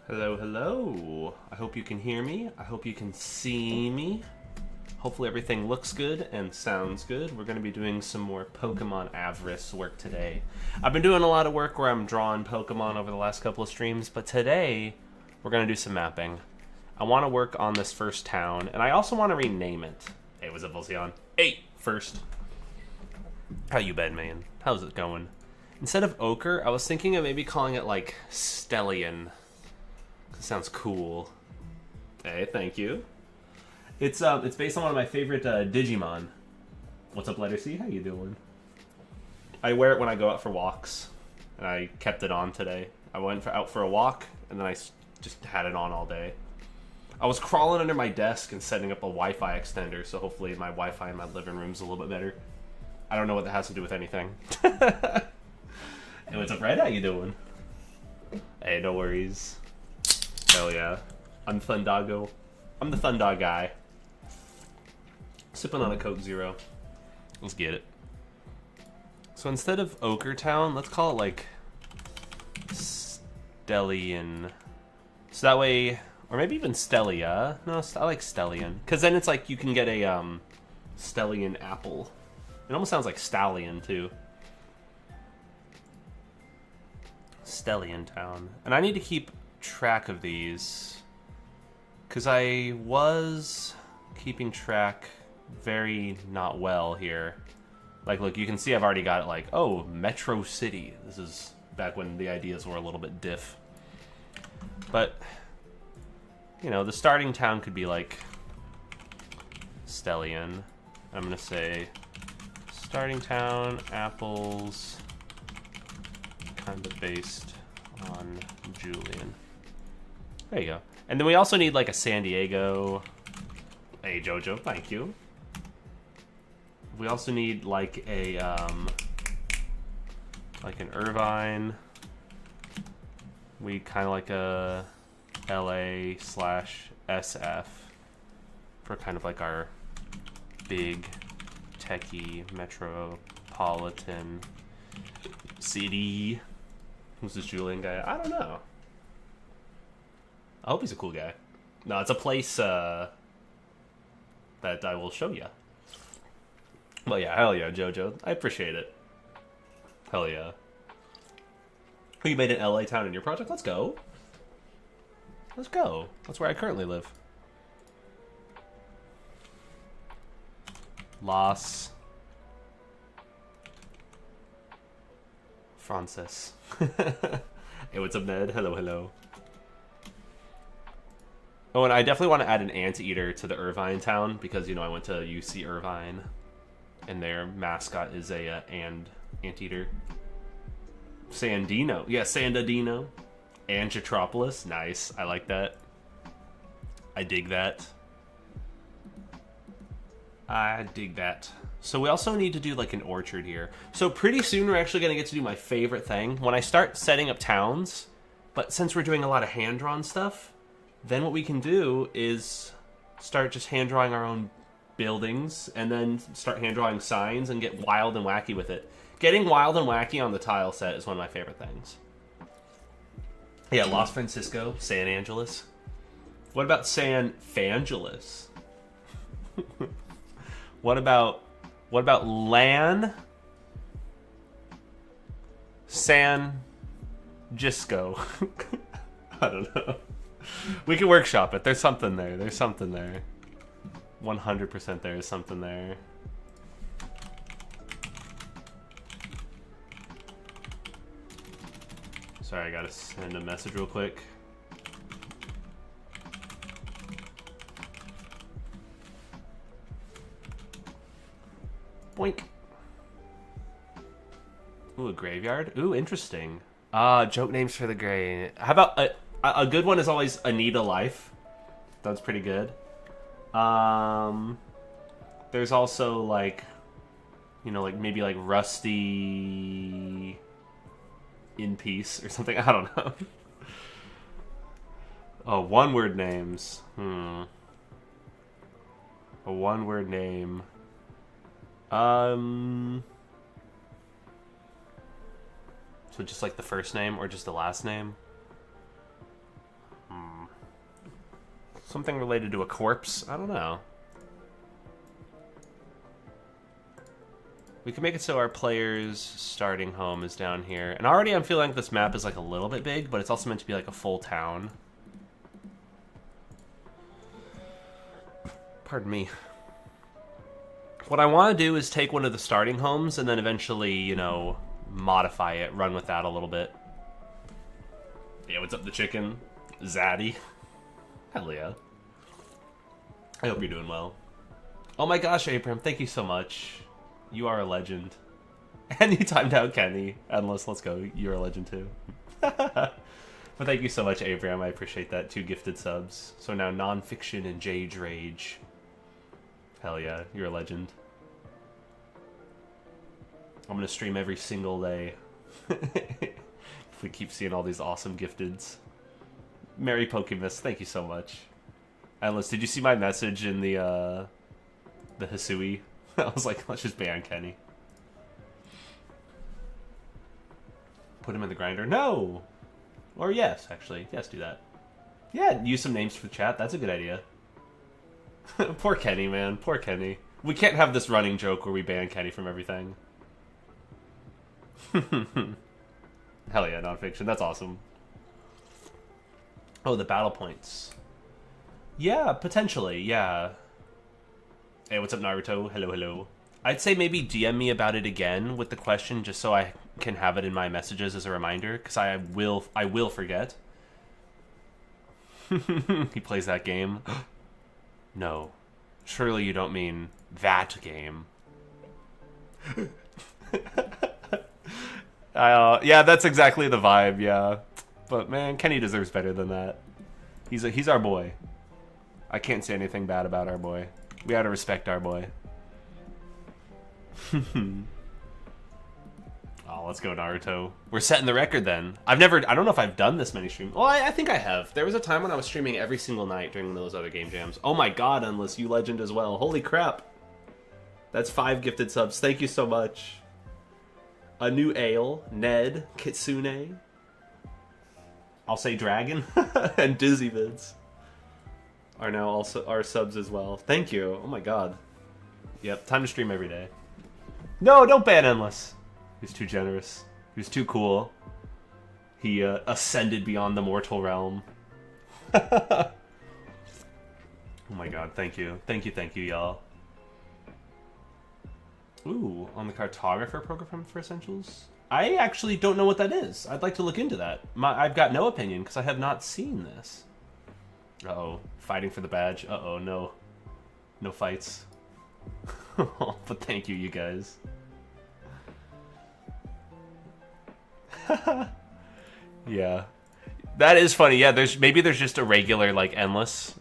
Hello, hello. I hope you can hear me. I hope you can see me. Hopefully everything looks good and sounds good. We're going to be doing some more Pokemon Avarice work today. I've been doing a lot of work where I'm drawing Pokemon over the last couple of streams, but today we're going to do some mapping. I want to work on this first town, and I also want to rename it. Hey, what's up, Volcion? Hey, first. How you been, man? How's it going? Instead of Ochre, I was thinking of maybe calling it, like, Stellian. Sounds cool. Hey, thank you. It's based on one of my favorite Digimon. What's up, letter C? How you doing? I wear it when I go out for walks, and I kept it on today. I went out for a walk, and then I just had it on all day. I was crawling under my desk and setting up a Wi-Fi extender, so hopefully my Wi-Fi in my living room's a little bit better. I don't know what that has to do with anything. Hey, what's up, Red? How you doing? Hey, no worries. Hell yeah. I'm Thundaga. I'm the Thundaga guy. Sipping on a Coke Zero. Let's get it. So instead of Ochre Town, let's call it like Stellian. So that way, or maybe even Stellia. No, I like Stellian. Because then it's like you can get a Stellian apple. It almost sounds like Stallion too. Stellian Town. And I need to keep track of these because I was keeping track very not well here. Like, look, you can see I've already got it like, oh, Metro City. This is back when the ideas were a little bit diff. But, you know, the starting town could be like Stellian. I'm gonna say starting town, apples, kind of based on Julian. There you go. And then we also need like a San Diego. Hey, Jojo, thank you. We also need like a like an Irvine. We kind of like a LA/SF for kind of like our big techie metropolitan city. Who's this Julian guy? I don't know. I hope he's a cool guy. No, it's a place that I will show you. Well, yeah, hell yeah, Jojo. I appreciate it. Hell yeah. Oh, you made an LA town in your project? Let's go. Let's go. That's where I currently live. Los Francis. Hey, what's up, Ned? Hello, hello. Oh, and I definitely want to add an anteater to the Irvine town because, you know, I went to UC Irvine, and their mascot is a anteater. Sandino. Yeah, Sandadino. Angetropolis. Nice. I like that. I dig that. I dig that. So we also need to do like an orchard here. So pretty soon we're actually going to get to do my favorite thing. When I start setting up towns, but since we're doing a lot of hand-drawn stuff, then what we can do is start just hand-drawing our own buildings and then start hand-drawing signs and get wild and wacky with it. Getting wild and wacky on the tile set is one of my favorite things. Yeah, Los Francisco, San Angeles. What about San Fangelis? What about San Gisco? I don't know. We can workshop it. There's something there. There's something there. 100% there is something there. Sorry, I gotta send a message real quick. Boink. Ooh, a graveyard? Ooh, interesting. Joke names for the gray. How about a good one is always Anita Life. That's pretty good. There's also like, you know, like maybe like Rusty in Peace or something. I don't know. Oh, one-word names. A one-word name. So just like the first name or just the last name? Something related to a corpse? I don't know. We can make it so our player's starting home is down here. And already I'm feeling like this map is like a little bit big, but it's also meant to be like a full town. Pardon me. What I want to do is take one of the starting homes and then eventually, you know, modify it, run with that a little bit. Yeah, what's up, the chicken? Zaddy. Hell yeah. I hope you're doing well. Oh my gosh, Abram, thank you so much. You are a legend. And you timed out Kenny. Endless, let's go. You're a legend too. But thank you so much, Abram. I appreciate that. 2 gifted subs. So now Nonfiction and Jade Rage. Hell yeah, you're a legend. I'm gonna stream every single day. If we keep seeing all these awesome gifteds. Merry Pokemus, thank you so much. Endless, did you see my message in the Hisui? I was like, let's just ban Kenny. Put him in the grinder? No! Or yes, actually. Yes, do that. Yeah, use some names for the chat. That's a good idea. Poor Kenny, man. Poor Kenny. We can't have this running joke where we ban Kenny from everything. Hell yeah, Nonfiction. That's awesome. Oh, the battle points. Yeah, potentially, yeah. Hey, what's up, Naruto? Hello, hello. I'd say maybe DM me about it again with the question, just so I can have it in my messages as a reminder, because I will forget. He plays that game. No. Surely you don't mean that game. Yeah, that's exactly the vibe, yeah. But man, Kenny deserves better than that. He's our boy. I can't say anything bad about our boy. We gotta respect our boy. Oh, let's go, Naruto. We're setting the record then. I don't know if I've done this many streams. Well, I think I have. There was a time when I was streaming every single night during one of those other game jams. Oh my god, Endless, you legend as well. Holy crap. That's 5 gifted subs. Thank you so much. A new ale, Ned, Kitsune. I'll say Dragon, and Dizzy Vids are now also our subs as well. Thank you. Oh my god. Yep, time to stream every day. No, don't ban Endless. He's too generous. He was too cool. He ascended beyond the mortal realm. Oh my god, thank you. Thank you, y'all. Ooh, on the cartographer program for Essentials? I actually don't know what that is. I'd like to look into that. I've got no opinion, because I have not seen this. Uh-oh, fighting for the badge. Uh-oh, no. No fights. But thank you, you guys. Yeah. That is funny. Yeah, maybe there's just a regular, like, Endless.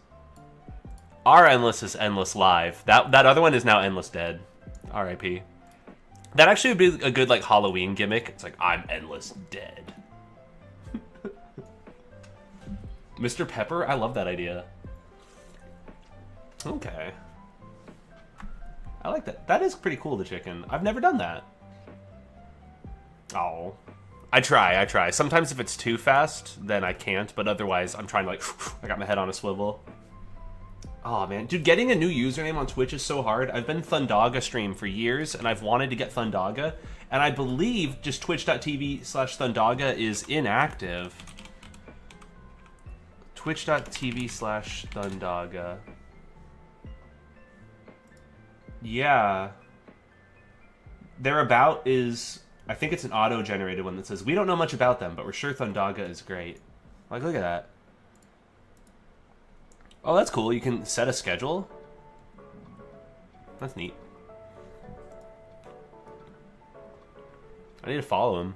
Our Endless is Endless Live. That other one is now Endless Dead. R.I.P. That actually would be a good, like, Halloween gimmick. It's like, I'm Endless Dead. Mr. Pepper? I love that idea. Okay. I like that. That is pretty cool, the chicken. I've never done that. Oh. I try. Sometimes if it's too fast, then I can't, but otherwise I'm trying to, like, I got my head on a swivel. Oh, man. Dude, getting a new username on Twitch is so hard. I've been Thundaga stream for years, and I've wanted to get Thundaga, and I believe just twitch.tv/Thundaga is inactive. Twitch.tv/Thundaga. Yeah. Thereabout is... I think it's an auto-generated one that says, we don't know much about them, but we're sure Thundaga is great. Like, look at that. Oh, that's cool. You can set a schedule. That's neat. I need to follow him.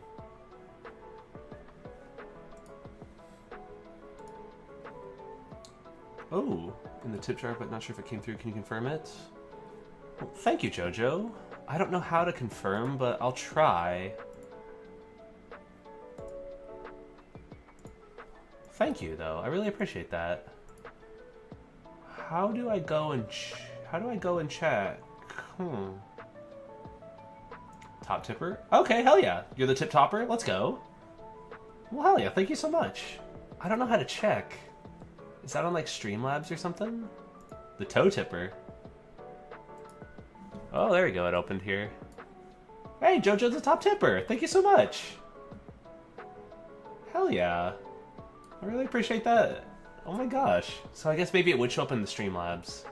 Oh, in the tip jar, but not sure if it came through. Can you confirm it? Well, thank you, Jojo. I don't know how to confirm, but I'll try. Thank you, though. I really appreciate that. How do I go and check? Top tipper? Okay, hell yeah. You're the tip topper? Let's go. Well, hell yeah. Thank you so much. I don't know how to check. Is that on like Streamlabs or something? The toe tipper. Oh, there we go. It opened here. Hey, JoJo's the top tipper. Thank you so much. Hell yeah. I really appreciate that. Oh my gosh. So I guess maybe it would show up in the Streamlabs.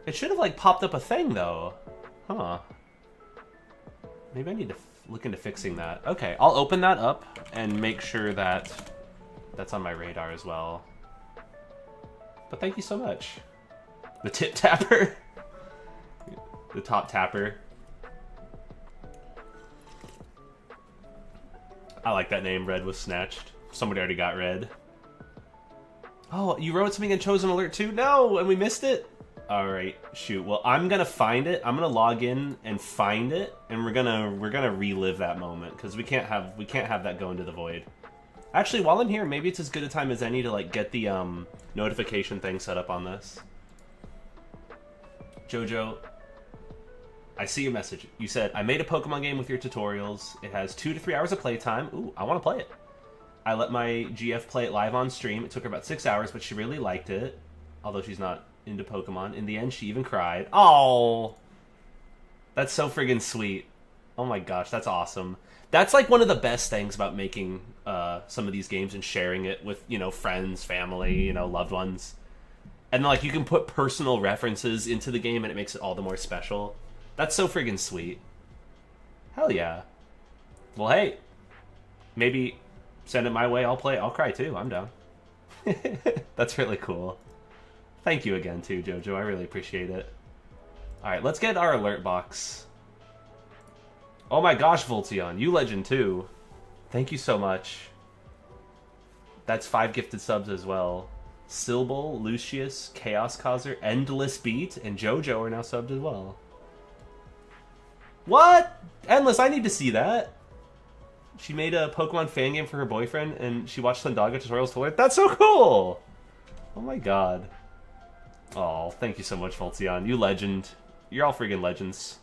It should have like popped up a thing though. Huh. Maybe I need to look into fixing that. Okay, I'll open that up and make sure that that's on my radar as well. But thank you so much. The tip tapper. The top tapper. I like that name, Red was snatched. Somebody already got Red. Oh, you wrote something in Chosen Alert too? No, and we missed it? Alright, shoot. Well, I'm gonna find it. I'm gonna log in and find it, and we're gonna relive that moment, because we can't have that go into the void. Actually, while I'm here, maybe it's as good a time as any to like get the notification thing set up on this. Jojo, I see your message. You said, I made a Pokemon game with your tutorials. It has 2 to 3 hours of playtime. Ooh, I want to play it. I let my GF play it live on stream. It took her about 6 hours, but she really liked it. Although she's not into Pokemon. In the end, she even cried. Oh, that's so friggin' sweet. Oh my gosh, that's awesome. That's like one of the best things about making some of these games and sharing it with, you know, friends, family, you know, loved ones. And like you can put personal references into the game and it makes it all the more special. That's so friggin' sweet. Hell yeah. Well, hey, maybe send it my way. I'll play. I'll cry too. I'm down. That's really cool. Thank you again too, Jojo. I really appreciate it. All right, let's get our alert box. Oh my gosh, Voltion, you legend too. Thank you so much. That's 5 gifted subs as well. Silbul, Lucius, Chaos Causer, Endless Beat, and Jojo are now subbed as well. What? Endless, I need to see that. She made a Pokemon fan game for her boyfriend, and she watched Thundaga tutorials to learn. That's so cool! Oh my god. Oh, thank you so much, Voltion. You legend. You're all freaking legends.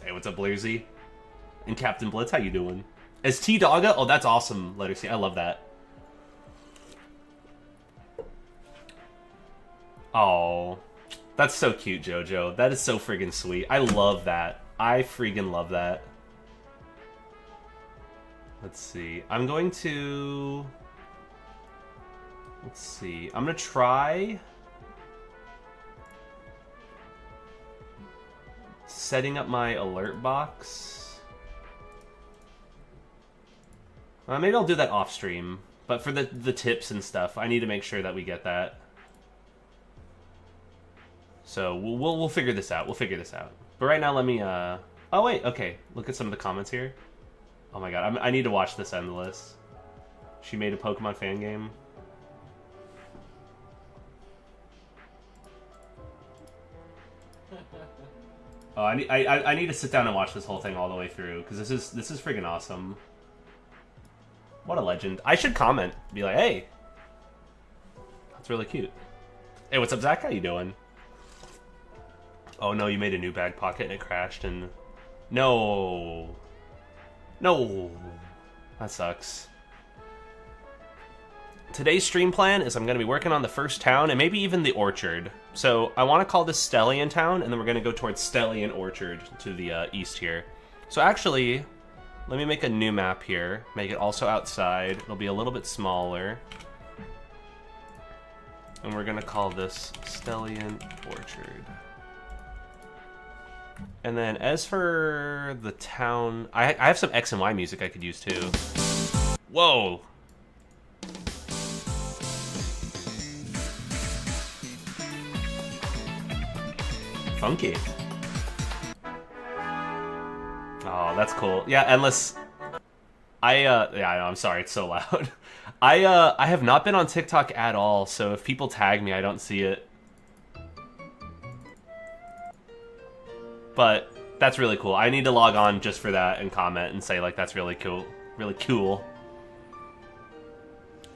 Hey, what's up, Blairzy? And Captain Blitz, how you doing? As T-Dogga? Oh, that's awesome, Letter C. I love that. Oh, that's so cute, Jojo. That is so friggin' sweet. I love that. I friggin' love that. Let's see. I'm going to... Let's see. I'm going to try... setting up my alert box. Maybe I'll do that off stream. But for the tips and stuff, I need to make sure that we get that. So we'll figure this out. We'll figure this out. But right now, let me. Oh wait, okay. Look at some of the comments here. Oh my god, I need to watch this Endless. She made a Pokemon fan game. Oh, I need to sit down and watch this whole thing all the way through because this is friggin' awesome. What a legend! I should comment, be like, hey, that's really cute. Hey, what's up, Zach? How you doing? Oh no, you made a new bag pocket and it crashed and... No! No! That sucks. Today's stream plan is I'm going to be working on the first town and maybe even the orchard. So I want to call this Stellian Town and then we're going to go towards Stellian Orchard to the east here. So actually, let me make a new map here. Make it also outside. It'll be a little bit smaller. And we're going to call this Stellian Orchard. And then as for the town, I have some X and Y music I could use too. Whoa! Funky. Oh, that's cool. Yeah, Endless. Yeah, I know, I'm sorry, it's so loud. I have not been on TikTok at all, so if people tag me, I don't see it. But that's really cool. I need to log on just for that and comment and say, like, that's really cool. Really cool.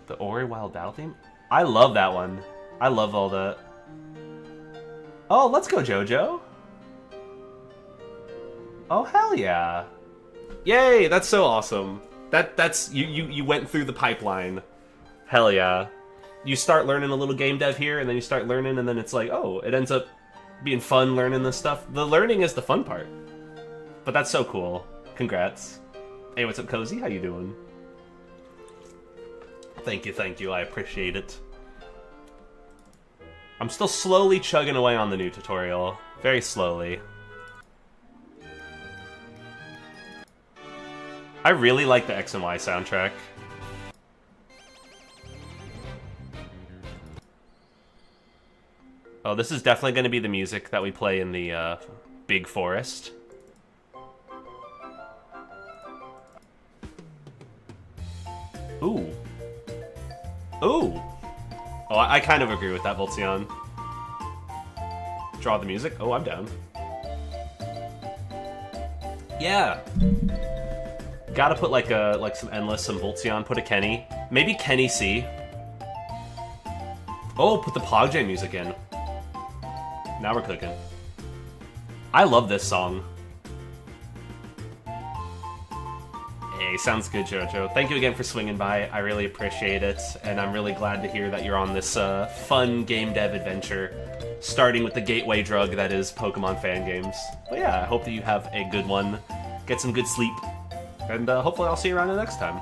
The Ori Wild Battle theme? I love that one. I love all that. Oh, let's go, Jojo. Oh, hell yeah. Yay, that's so awesome. That's you went through the pipeline. Hell yeah. You start learning a little game dev here, and then you start learning, and then it's like, oh, it ends up being fun learning this stuff. The learning is the fun part. But that's so cool. Congrats. Hey, what's up, Cozy? How you doing? Thank you. I appreciate it. I'm still slowly chugging away on the new tutorial. Very slowly. I really like the X and Y soundtrack. Oh, this is definitely going to be the music that we play in the big forest. Ooh. Ooh! Oh, I kind of agree with that, Voltzion. Draw the music? Oh, I'm down. Yeah! Gotta put like some Endless, some Voltzion, put a Kenny. Maybe Kenny C. Oh, put the Pogjam music in. Now we're cooking. I love this song. Hey, sounds good, Jojo. Thank you again for swinging by. I really appreciate it, and I'm really glad to hear that you're on this fun game dev adventure, starting with the gateway drug that is Pokemon Fangames. But yeah, I hope that you have a good one, get some good sleep, and hopefully I'll see you around the next time.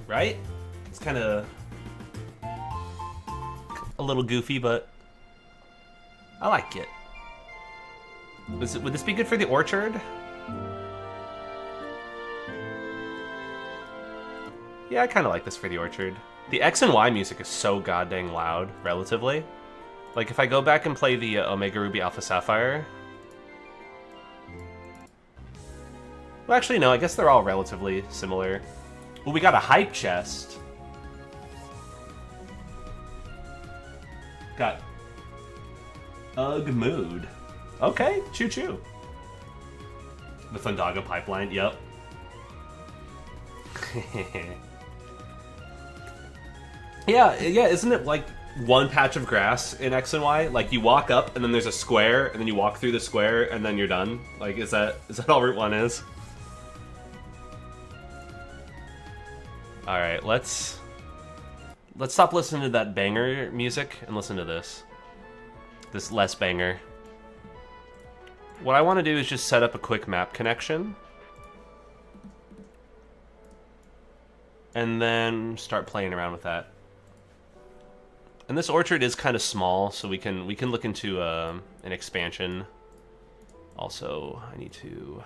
Right? It's kind of a little goofy, but I like it. Would this be good for the orchard? Yeah, I kind of like this for the orchard. The X and Y music is so goddamn loud, relatively. Like, if I go back and play the Omega Ruby Alpha Sapphire... Well, actually, no, I guess they're all relatively similar. Well, we got a hype chest. Got... Ugh mood. Okay, choo-choo. The Thundaga pipeline, yep. Yeah, isn't it like one patch of grass in X and Y? Like, you walk up, and then there's a square, and then you walk through the square, and then you're done? Like, is that all Route 1 is? Alright, let's stop listening to that banger music and listen to this. This less banger. What I want to do is just set up a quick map connection. And then start playing around with that. And this orchard is kind of small, so we can look into an expansion. Also, I need to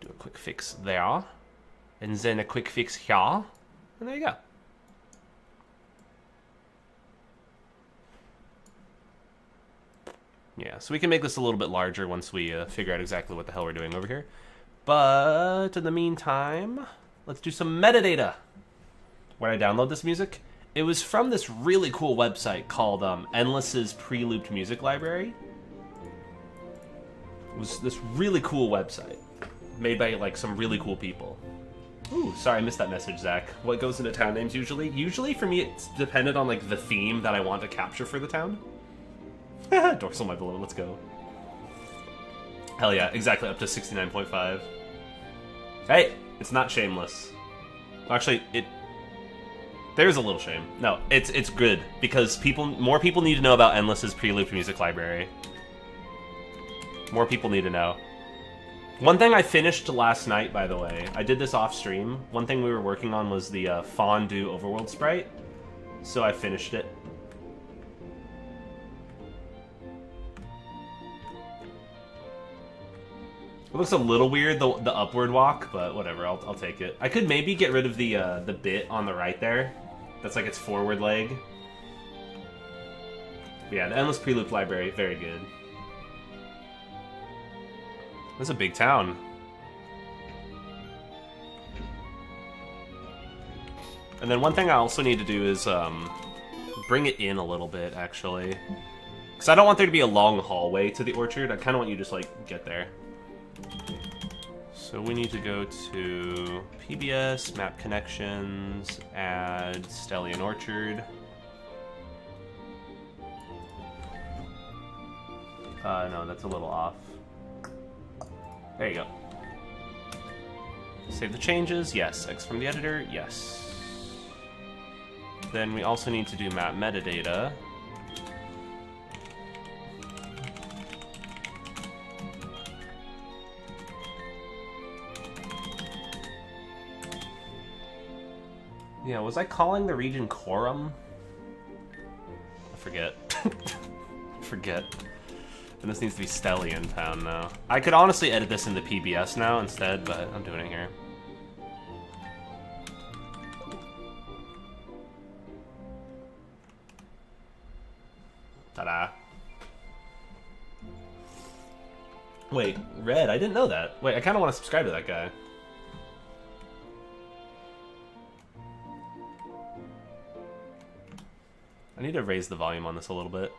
do a quick fix there, and then a quick fix here, and there you go. Yeah, so we can make this a little bit larger once we figure out exactly what the hell we're doing over here. But in the meantime, let's do some metadata. Where did I download this music? It was from this really cool website called Endless's Pre-Looped Music Library. It was this really cool website made by like some really cool people. Ooh, sorry, I missed that message, Zach. What goes into town names usually? Usually for me it's dependent on like the theme that I want to capture for the town. Dorsal my below, let's go. Hell yeah, exactly, up to 69.5. Hey, it's not shameless. Actually, there's a little shame. No, it's good, because more people need to know about Endless's Pre-Looped Music Library. More people need to know. One thing I finished last night, by the way, I did this off stream. One thing we were working on was the Fondue Overworld sprite, so I finished it. It looks a little weird, the upward walk, but whatever, I'll take it. I could maybe get rid of the bit on the right there. That's like its forward leg. But yeah, the Endless Pre-Loop Library, very good. This is a big town. And then one thing I also need to do is bring it in a little bit, actually. Because I don't want there to be a long hallway to the orchard. I kind of want you to just, like, get there. So we need to go to PBS, Map Connections, add Stellian Orchard. No, that's a little off. There you go. Save the changes, yes. X from the editor, yes. Then we also need to do map metadata. Yeah, was I calling the region Quorum? I forget. Forget. And this needs to be Stellian Town now. I could honestly edit this into PBS now instead, but I'm doing it here. Ta-da. Wait, Red, I didn't know that. Wait, I kind of want to subscribe to that guy. I need to raise the volume on this a little bit.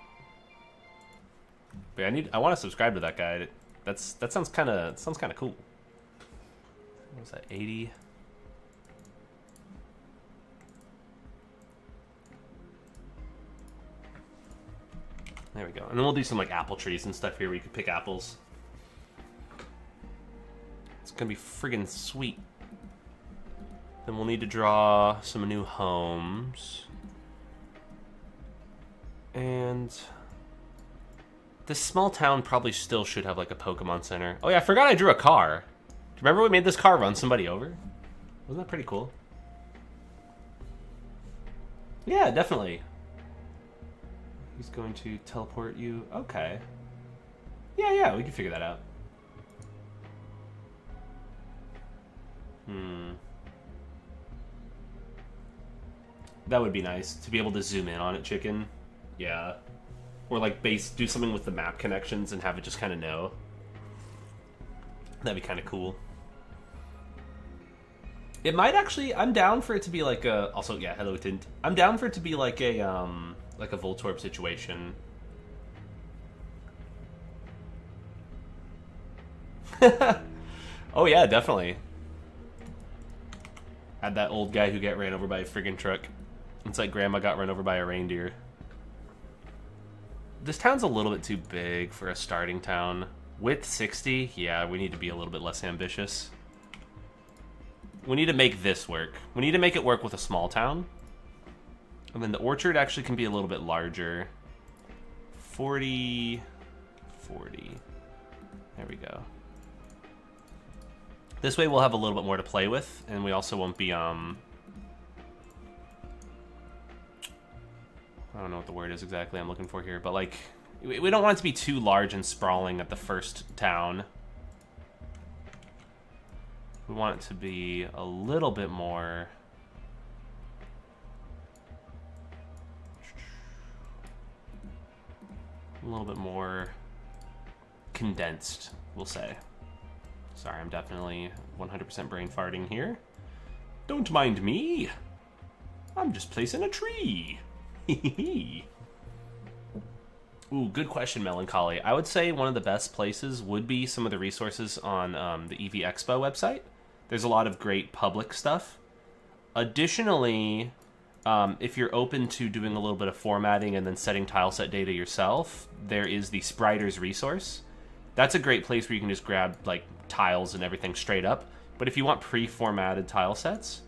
But I want to subscribe to that guy. That sounds kind of cool. What was that? 80. There we go. And then we'll do some like apple trees and stuff here where you can pick apples. It's gonna be friggin' sweet. Then we'll need to draw some new homes. And this small town probably still should have like a Pokemon Center. Oh yeah, I forgot I drew a car. Do you remember we made this car run somebody over? Wasn't that pretty cool? Yeah, definitely. He's going to teleport you. Okay. Yeah, we can figure that out. That would be nice, to be able to zoom in on it, chicken. Yeah. Or like do something with the map connections and have it just kind of know. That'd be kind of cool. It might actually, I'm down for it to be like a, also, yeah, hello Tint. I'm down for it to be like a Voltorb situation. Oh yeah, definitely. Had that old guy who got ran over by a friggin' truck. It's like grandma got run over by a reindeer. This town's a little bit too big for a starting town. Width 60, yeah, we need to be a little bit less ambitious. We need to make this work. We need to make it work with a small town. And then the orchard actually can be a little bit larger. 40, 40. There we go. This way we'll have a little bit more to play with, and we also won't be, I don't know what the word is exactly I'm looking for here, but like, we don't want it to be too large and sprawling at the first town. We want it to be a little bit more... a little bit more condensed, we'll say. Sorry, I'm definitely 100% brain farting here. Don't mind me. I'm just placing a tree. Ooh, good question, Melancholy. I would say one of the best places would be some of the resources on the EV Expo website. There's a lot of great public stuff. Additionally, if you're open to doing a little bit of formatting and then setting tileset data yourself, there is the Spriders resource. That's a great place where you can just grab like tiles and everything straight up. But if you want pre-formatted tile sets,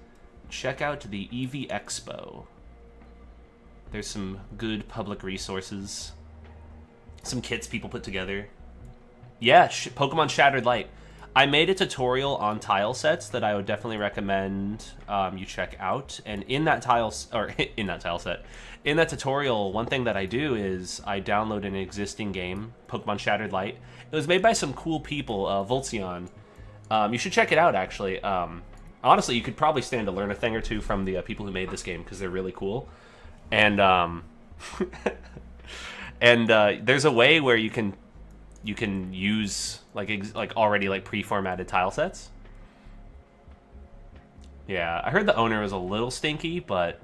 check out the EV Expo. There's some good public resources. Some kits people put together. Yeah, Pokemon Shattered Light. I made a tutorial on tile sets that I would definitely recommend you check out. And in that in that tutorial, one thing that I do is I download an existing game, Pokemon Shattered Light. It was made by some cool people, Voltzion. You should check it out, actually. Honestly, you could probably stand to learn a thing or two from the people who made this game because they're really cool. And there's a way where you can use like already like pre-formatted tile sets. Yeah, I heard the owner was a little stinky, but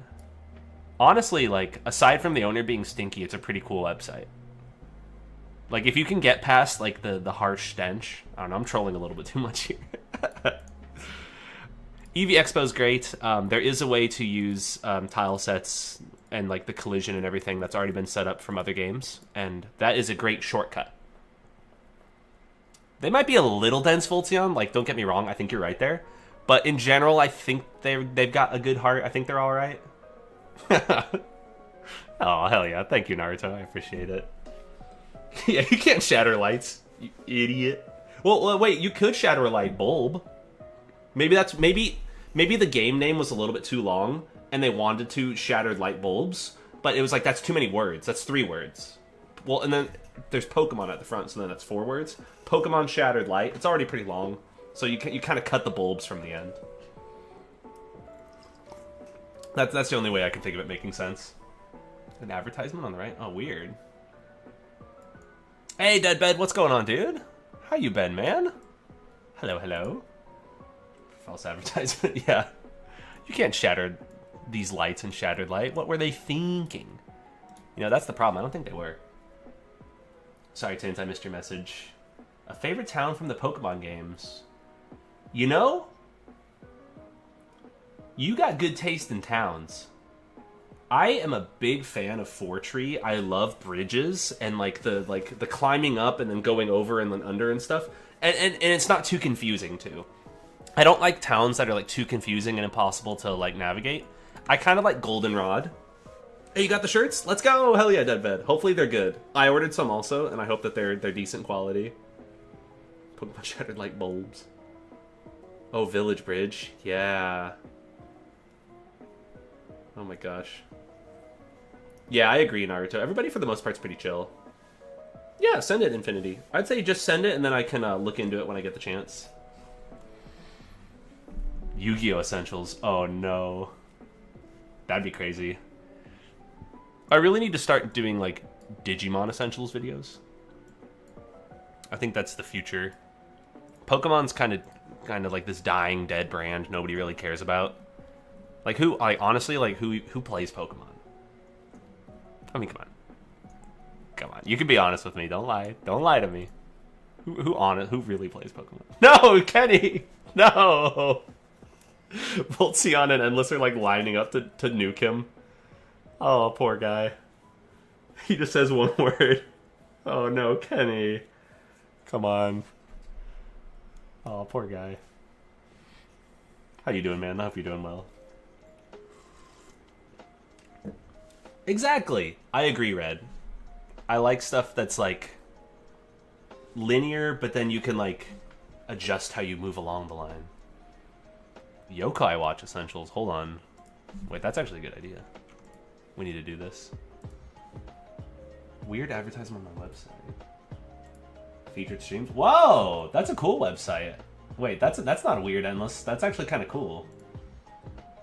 honestly, like aside from the owner being stinky, it's a pretty cool website. Like if you can get past like the harsh stench, I don't know, I'm trolling a little bit too much here. EV Expo's great. There is a way to use tile sets and like the collision and everything that's already been set up from other games, and that is a great shortcut. They might be a little dense, Voltzion, like don't get me wrong, I think you're right there, But in general, I think they've got a good heart. I think they're all right. Oh, hell yeah. Thank you, Naruto. I appreciate it. Yeah, you can't shatter lights, you idiot. Well, wait, you could shatter a light bulb. Maybe the game name was a little bit too long, and they wanted to shatter light bulbs, but it was like, that's too many words. That's 3 words. Well, and then there's Pokemon at the front, so then that's 4 words. Pokemon shattered light. It's already pretty long, so you kind of cut the bulbs from the end. That's the only way I can think of it making sense. An advertisement on the right? Oh, weird. Hey, Deadbed, what's going on, dude? How you been, man? Hello, hello. False advertisement, yeah. You can't shatter these lights in shattered light. What were they thinking? You know, that's the problem. I don't think they were. Sorry, Tins, I missed your message. A favorite town from the Pokemon games? You know, you got good taste in towns. I am a big fan of Fortree. I love bridges and like the climbing up and then going over and then under and stuff. And it's not too confusing too. I don't like towns that are like too confusing and impossible to like navigate. I kind of like Goldenrod. Hey, you got the shirts? Let's go! Hell yeah, Deadbed. Hopefully they're good. I ordered some also, and I hope that they're decent quality. Pokemon shattered light bulbs. Oh, Village Bridge. Yeah. Oh my gosh. Yeah, I agree, Naruto. Everybody, for the most part, is pretty chill. Yeah, send it, Infinity. I'd say just send it, and then I can look into it when I get the chance. Yu-Gi-Oh! Essentials. Oh, no. That'd be crazy. I really need to start doing, like, Digimon Essentials videos. I think that's the future. Pokemon's kind of like this dying, dead brand nobody really cares about. Like, honestly, like, who plays Pokemon? I mean, come on. You can be honest with me. Don't lie. Don't lie to me. Who really plays Pokemon? No, Kenny. No. Voltzion and Endless are like lining up to nuke him. Oh, poor guy. He just says one word. Oh no, Kenny. Come on. Oh, poor guy. How you doing, man? I hope you're doing well. Exactly. I agree, Red. I like stuff that's like linear, but then you can like adjust how you move along the line. Yokai Watch Essentials. Hold on. Wait, that's actually a good idea. We need to do this. Weird advertisement on my website. Featured streams. Whoa, that's a cool website. Wait, that's not a weird endless. That's actually kind of cool.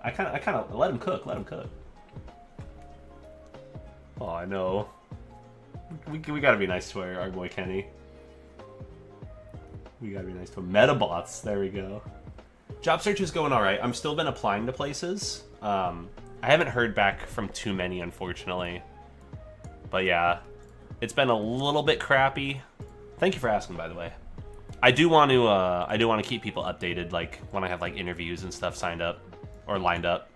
I kind of let him cook. Let him cook. Oh, I know. We gotta be nice to our boy Kenny. We gotta be nice to him. Metabots. There we go. Job search is going all right. I'm still been applying to places. I haven't heard back from too many, unfortunately. But yeah, it's been a little bit crappy. Thank you for asking, by the way. I do want to keep people updated, like when I have like interviews and stuff signed up or lined up.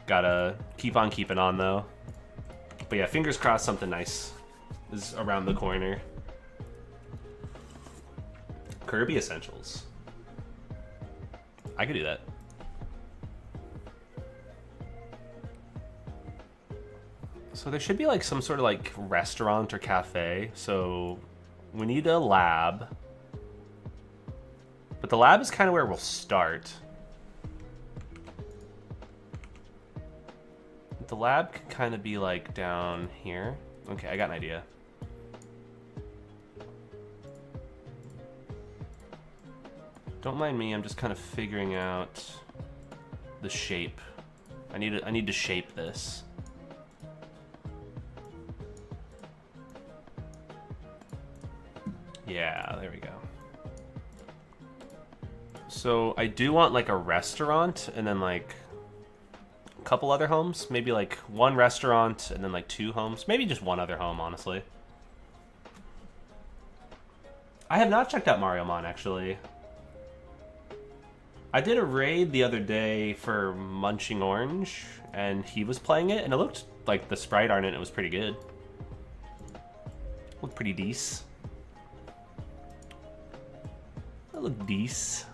Gotta keep on keeping on though. But yeah, fingers crossed something nice is around the corner. Kirby Essentials. I could do that. So there should be like some sort of like restaurant or cafe. So we need a lab. But the lab is kind of where we'll start. The lab could kind of be like down here. Okay, I got an idea. Don't mind me, I'm just kind of figuring out the shape. I need to shape this. Yeah, there we go. So I do want like a restaurant and then like a couple other homes. Maybe like one restaurant and then like 2 homes. Maybe just one other home, honestly. I have not checked out Mariomon, actually. I did a raid the other day for Munching Orange, and he was playing it, and it looked like the sprite art in it was pretty good. Looked pretty decent. That looked decent.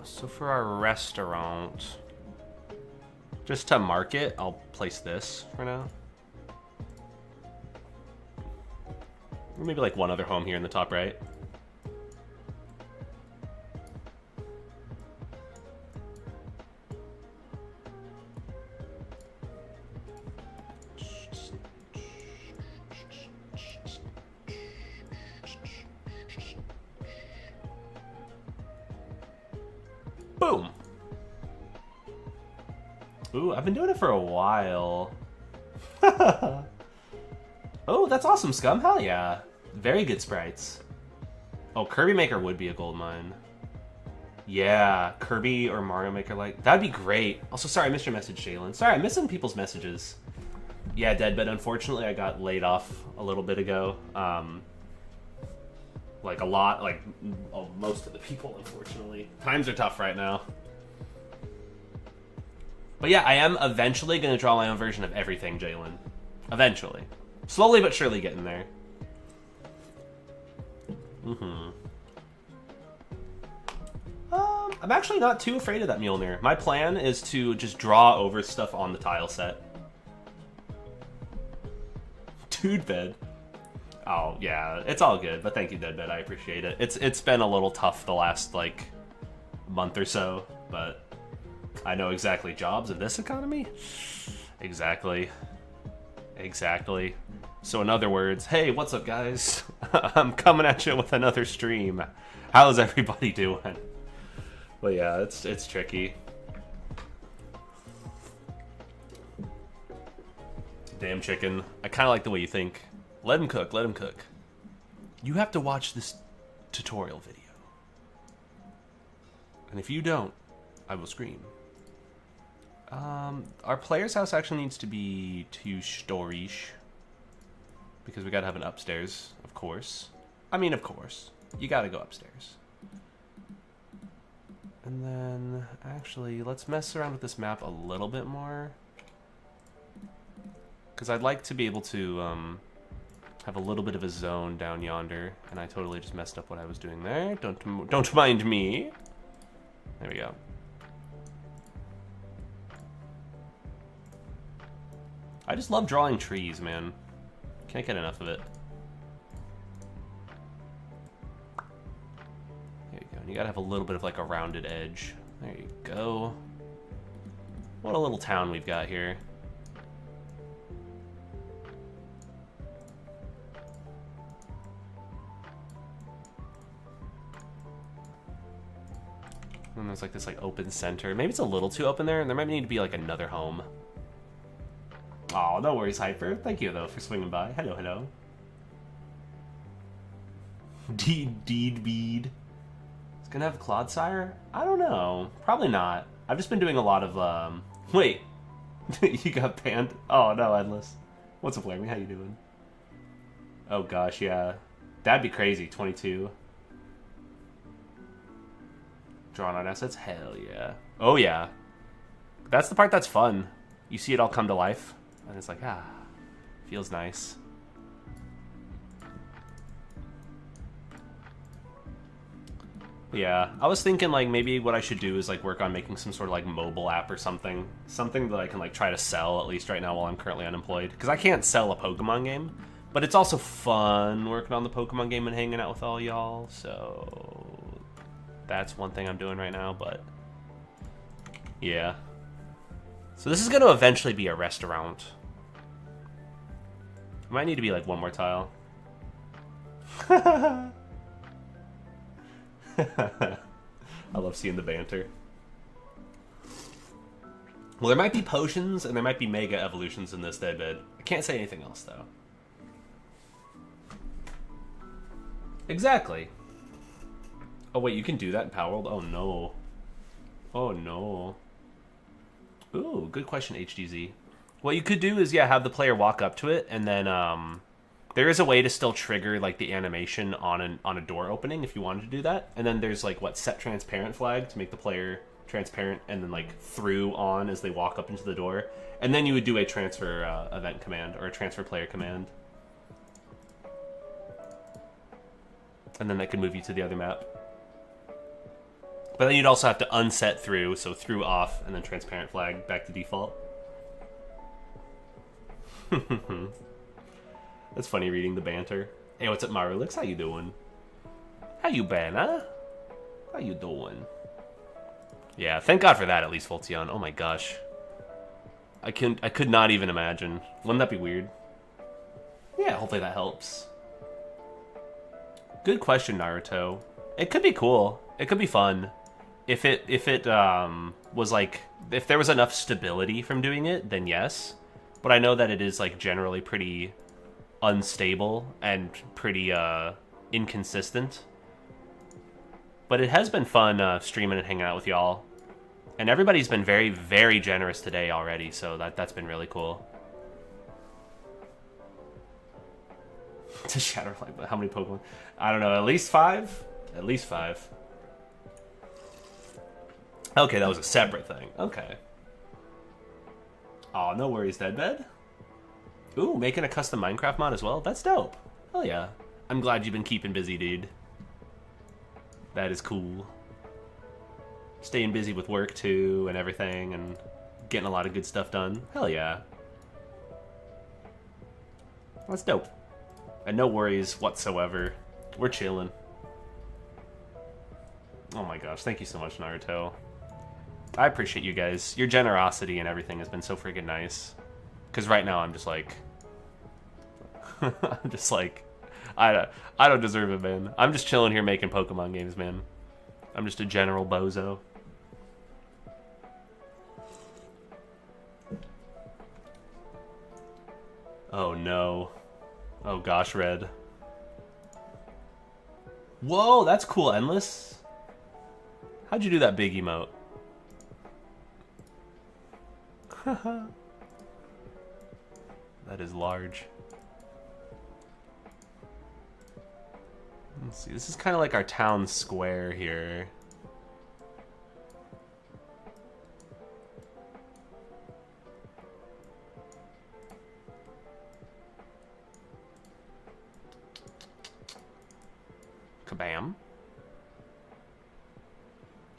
So for our restaurant, just to mark it, I'll place this for now. Maybe like one other home here in the top right. Boom. Ooh, I've been doing it for a while. Oh, that's awesome, Scum. Hell yeah. Very good sprites. Oh, Kirby Maker would be a gold mine. Yeah, Kirby or Mario Maker, like, that'd be great. Also, sorry, I missed your message, Jalen. Sorry, I'm missing people's messages. Yeah, Deadbed, unfortunately, I got laid off a little bit ago. Like, a lot, like, most of the people, unfortunately. Times are tough right now. But yeah, I am eventually going to draw my own version of everything, Jalen. Eventually. Slowly but surely getting there. I'm actually not too afraid of that Mjolnir. My plan is to just draw over stuff on the tile set. Dude bed. Oh, yeah, it's all good, but thank you, Deadbed, I appreciate it. It's been a little tough the last, like, month or so, but I know exactly jobs in this economy. Exactly. Exactly. So in other words, hey, what's up, guys? I'm coming at you with another stream. How's everybody doing? Well, yeah, it's tricky. Damn chicken. I kind of like the way you think. Let him cook, let him cook. You have to watch this tutorial video. And if you don't, I will scream. Our player's house actually needs to be 2 stories. Because we gotta have an upstairs, of course. I mean, of course. You gotta go upstairs. And then, actually, let's mess around with this map a little bit more. Because I'd like to be able to, have a little bit of a zone down yonder. And I totally just messed up what I was doing there. Don't mind me. There we go. I just love drawing trees, man. Can't get enough of it. There you go. And you gotta have a little bit of like a rounded edge. There you go. What a little town we've got here. And there's like this like open center. Maybe it's a little too open there, and there might need to be like another home. Oh, no worries, Hyper. Thank you, though, for swinging by. Hello, hello. Deed bead. It's gonna have Clodsire? I don't know. Probably not. I've just been doing a lot of, Wait. You got banned? Oh, no, Endless. What's up, Larry? How you doing? Oh, gosh, yeah. That'd be crazy, 22. Drawn on assets? Hell yeah. Oh, yeah. That's the part that's fun. You see it all come to life. And it's like, feels nice. Yeah, I was thinking like maybe what I should do is like work on making some sort of like mobile app or something. Something that I can like try to sell at least right now while I'm currently unemployed. Because I can't sell a Pokemon game, but it's also fun working on the Pokemon game and hanging out with all y'all. So that's one thing I'm doing right now, but yeah. So this is going to eventually be a restaurant. Might need to be like one more tile. I love seeing the banter. Well, there might be potions and there might be mega evolutions in this Deadbed. I can't say anything else, though. Exactly. Oh, wait, you can do that in Power World? Oh, no. Oh, no. Ooh, good question, HDZ. What you could do is, yeah, have the player walk up to it, and then there is a way to still trigger like the animation on a door opening if you wanted to do that. And then there's like set transparent flag to make the player transparent, and then like through on as they walk up into the door. And then you would do a transfer event command or a transfer player command, and then that could move you to the other map. But then you'd also have to unset through, so through off, and then transparent flag back to default. That's funny reading the banter. Hey, what's up, Marulix? How you doing? How you been, huh? How you doing? Yeah, thank God for that, at least, Voltion. Oh my gosh. I could not even imagine. Wouldn't that be weird? Yeah, hopefully that helps. Good question, Naruto. It could be cool. It could be fun. If it was like, if there was enough stability from doing it, then yes. But I know that it is like generally pretty unstable and pretty inconsistent. But it has been fun streaming and hanging out with y'all. And everybody's been very, very generous today already, so that's been really cool. To shatter like how many Pokemon? I don't know, at least 5? At least 5. Okay, that was a separate thing. Okay. Aw, no worries, Deadbed. Ooh, making a custom Minecraft mod as well? That's dope. Hell yeah. I'm glad you've been keeping busy, dude. That is cool. Staying busy with work, too, and everything, and getting a lot of good stuff done. Hell yeah. That's dope. And no worries whatsoever. We're chilling. Oh my gosh, thank you so much, Naruto. I appreciate you guys. Your generosity and everything has been so freaking nice. Because right now I'm just like... I'm just like... I don't deserve it, man. I'm just chilling here making Pokemon games, man. I'm just a general bozo. Oh no. Oh gosh, Red. Whoa, that's cool, Endless. How'd you do that big emote? That is large. Let's see, this is kind of like our town square here. Kabam.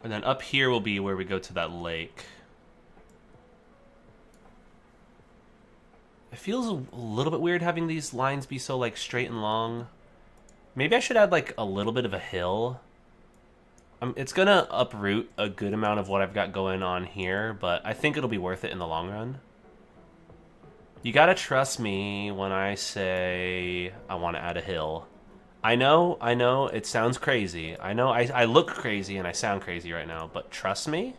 And then up here will be where we go to that lake. It feels a little bit weird having these lines be so like straight and long. Maybe I should add like a little bit of a hill. It's gonna uproot a good amount of what I've got going on here, but I think it'll be worth it in the long run. You gotta trust me when I say I want to add a hill. I know, it sounds crazy. I know I look crazy and I sound crazy right now, but trust me,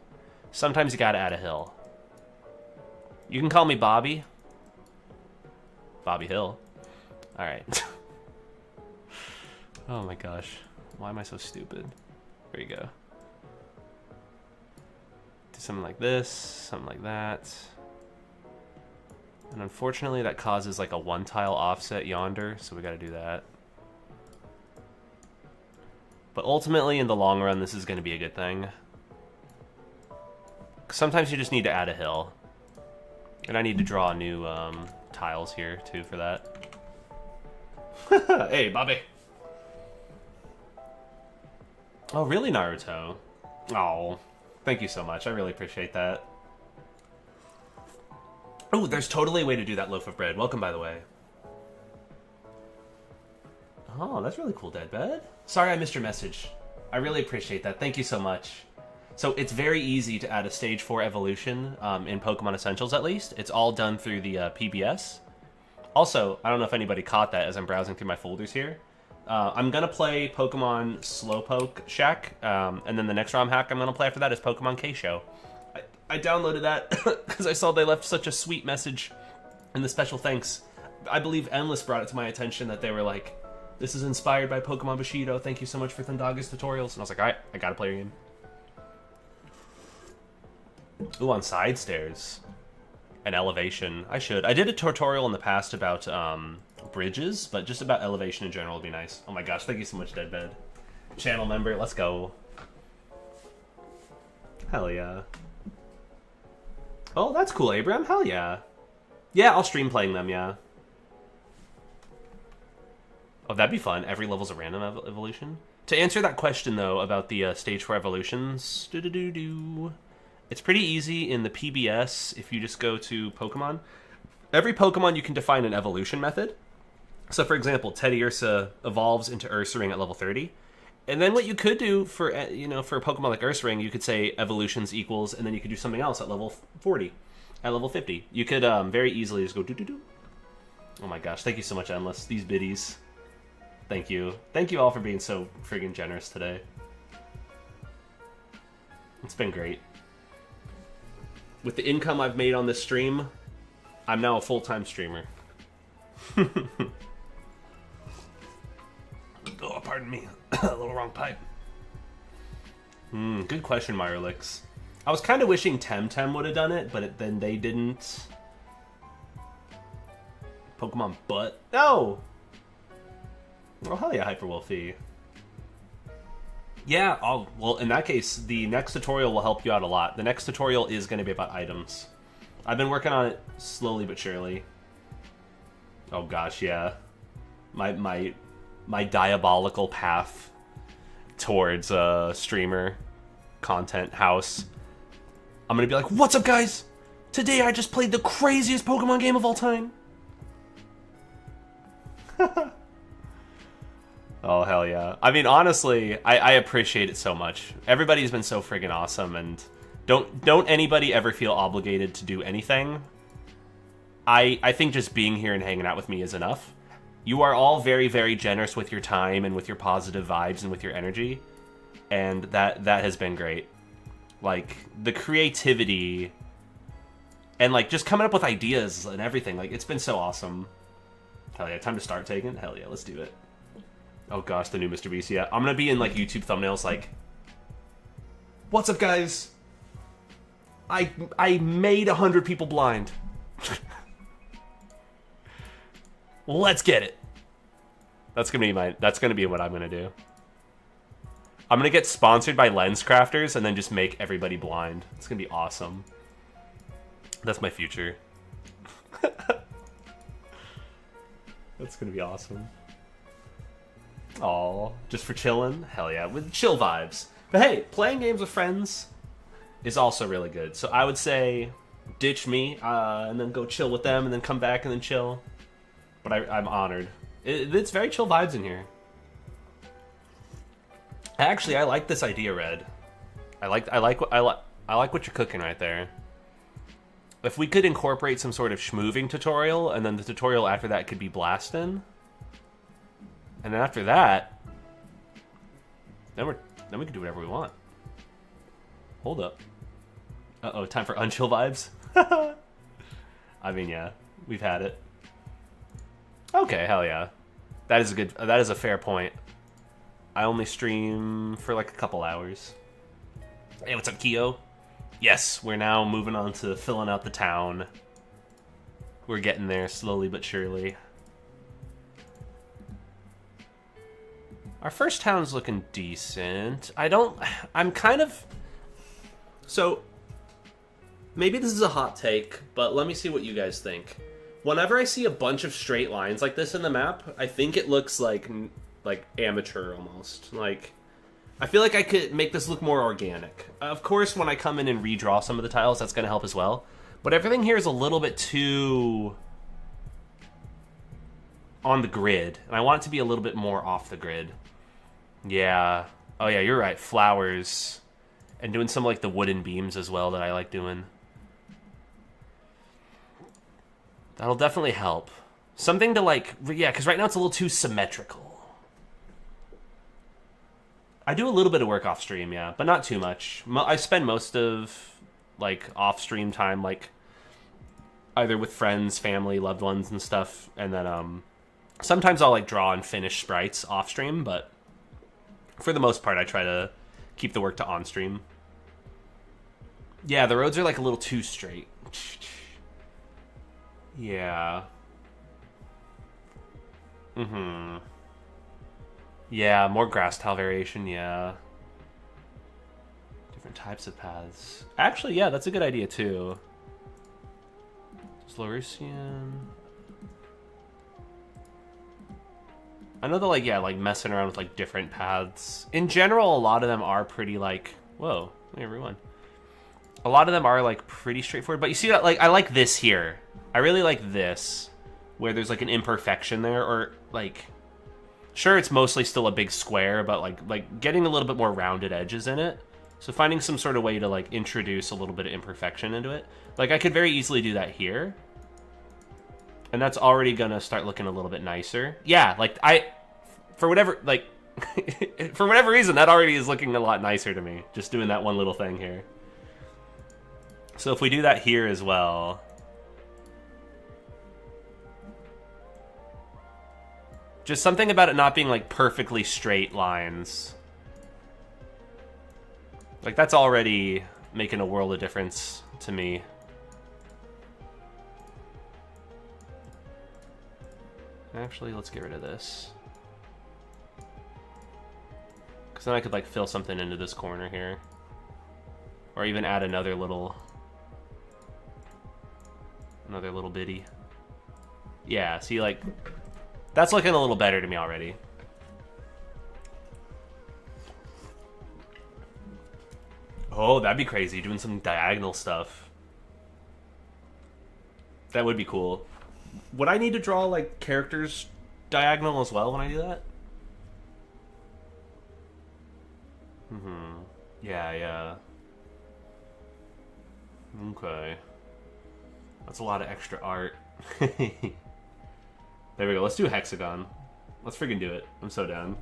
sometimes you gotta add a hill. You can call me Bobby. Bobby Hill. Alright. Oh my gosh. Why am I so stupid? There you go. Do something like this, something like that. And unfortunately that causes like a one tile offset yonder, so we gotta do that. But ultimately in the long run this is gonna be a good thing. Sometimes you just need to add a hill. And I need to draw new tiles here too for that. Hey, Bobby. Oh, really, Naruto? Oh, thank you so much. I really appreciate that. Oh, there's totally a way to do that loaf of bread. Welcome, by the way. Oh, that's really cool, Deadbed. Sorry I missed your message. I really appreciate that. Thank you so much. So it's very easy to add a Stage 4 evolution in Pokemon Essentials, at least. It's all done through the PBS. Also, I don't know if anybody caught that as I'm browsing through my folders here. I'm going to play Pokemon Slowpoke Shack, and then the next ROM hack I'm going to play after that is Pokemon K-Show. I downloaded that because I saw they left such a sweet message in the special thanks. I believe Endless brought it to my attention that they were like, this is inspired by Pokemon Bushido. Thank you so much for Thundaga's tutorials. And I was like, alright, I got to play your game. Ooh, on side stairs. An elevation. I should. I did a tutorial in the past about bridges, but just about elevation in general would be nice. Oh my gosh, thank you so much, Deadbed. Channel member, let's go. Hell yeah. Oh, that's cool, Abram. Hell yeah. Yeah, I'll stream playing them, yeah. Oh, that'd be fun. Every level's a random evolution. To answer that question, though, about the stage 4 evolutions, it's pretty easy in the PBS if you just go to Pokemon. Every Pokemon you can define an evolution method. So, for example, Teddiursa evolves into Ursaring at level 30. And then what you could do for, for a Pokemon like Ursaring, you could say evolutions equals, and then you could do something else at level 40, at level 50. You could very easily just go do-do-do. Oh my gosh, thank you so much, Endless. These biddies. Thank you. Thank you all for being so friggin' generous today. It's been great. With the income I've made on this stream, I'm now a full-time streamer. Oh, pardon me. A little wrong pipe. Good question, Myrolix. I was kind of wishing Temtem would have done it, but then they didn't. Pokemon butt? No! Oh, hell yeah, Hyperwolfie. Yeah, well, in that case, the next tutorial will help you out a lot. The next tutorial is going to be about items. I've been working on it slowly but surely. Oh gosh, yeah. My diabolical path towards streamer content house. I'm gonna be like, what's up, guys? Today I just played the craziest Pokemon game of all time. Oh, hell yeah. I mean, honestly, I appreciate it so much. Everybody's been so friggin' awesome, and don't anybody ever feel obligated to do anything. I think just being here and hanging out with me is enough. You are all very, very generous with your time and with your positive vibes and with your energy. And that has been great. Like, the creativity and, like, just coming up with ideas and everything. Like, it's been so awesome. Hell yeah, time to start taking? Hell yeah, let's do it. Oh gosh, the new Mr. Beast, yeah. I'm gonna be in, like, YouTube thumbnails like, what's up, guys? I made 100 people blind. Let's get it. That's gonna be what I'm gonna do. I'm gonna get sponsored by Lens Crafters and then just make everybody blind. It's gonna be awesome. That's my future. That's gonna be awesome. Aw, just for chilling? Hell yeah, with chill vibes. But hey, playing games with friends is also really good. So I would say ditch me and then go chill with them and then come back and then chill. But I'm honored. It's very chill vibes in here. Actually, I like this idea, Red. I like what you're cooking right there. If we could incorporate some sort of schmooving tutorial, and then the tutorial after that could be blasting, and then after that, then we can do whatever we want. Hold up. Uh-oh, time for unchill vibes. I mean, yeah, we've had it. Okay, hell yeah. That is a fair point. I only stream for like a couple hours. Hey, what's up, Keo? Yes, we're now moving on to filling out the town. We're getting there slowly but surely. Our first town's looking decent. I'm kind of... So, maybe this is a hot take, but let me see what you guys think. Whenever I see a bunch of straight lines like this in the map, I think it looks like amateur almost. Like, I feel like I could make this look more organic. Of course, when I come in and redraw some of the tiles, that's going to help as well. But everything here is a little bit too on the grid. And I want it to be a little bit more off the grid. Yeah. Oh yeah, you're right. Flowers. And doing some like the wooden beams as well that I like doing. That'll definitely help. Something to like, yeah, because right now it's a little too symmetrical. I do a little bit of work off stream, yeah, but not too much. I spend most of like off stream time like either with friends, family, loved ones and stuff, and then sometimes I'll like draw and finish sprites off stream, but for the most part I try to keep the work to on stream. Yeah, the roads are like a little too straight. Yeah. Mm-hmm. Yeah, more grass tile variation, yeah. Different types of paths. Actually, yeah, that's a good idea, too. Slorician. I know that, like, yeah, like, messing around with, like, different paths. In general, a lot of them are pretty, like... Whoa, hey, everyone. A lot of them are, like, pretty straightforward. But you see that, like, I like this here. I really like this, where there's, like, an imperfection there, or, like... Sure, it's mostly still a big square, but, like getting a little bit more rounded edges in it. So finding some sort of way to, like, introduce a little bit of imperfection into it. Like, I could very easily do that here. And that's already gonna start looking a little bit nicer. Yeah, like, for whatever, like, for whatever reason, that already is looking a lot nicer to me. Just doing that one little thing here. So if we do that here as well... Just something about it not being, like, perfectly straight lines. Like, that's already making a world of difference to me. Actually, let's get rid of this. Because then I could, like, fill something into this corner here. Or even add another little bitty. Yeah, see, like... That's looking a little better to me already. Oh, that'd be crazy, doing some diagonal stuff. That would be cool. Would I need to draw, like, characters diagonal as well when I do that? Yeah. Okay. That's a lot of extra art. There we go. Let's do a hexagon. Let's freaking do it. I'm so down.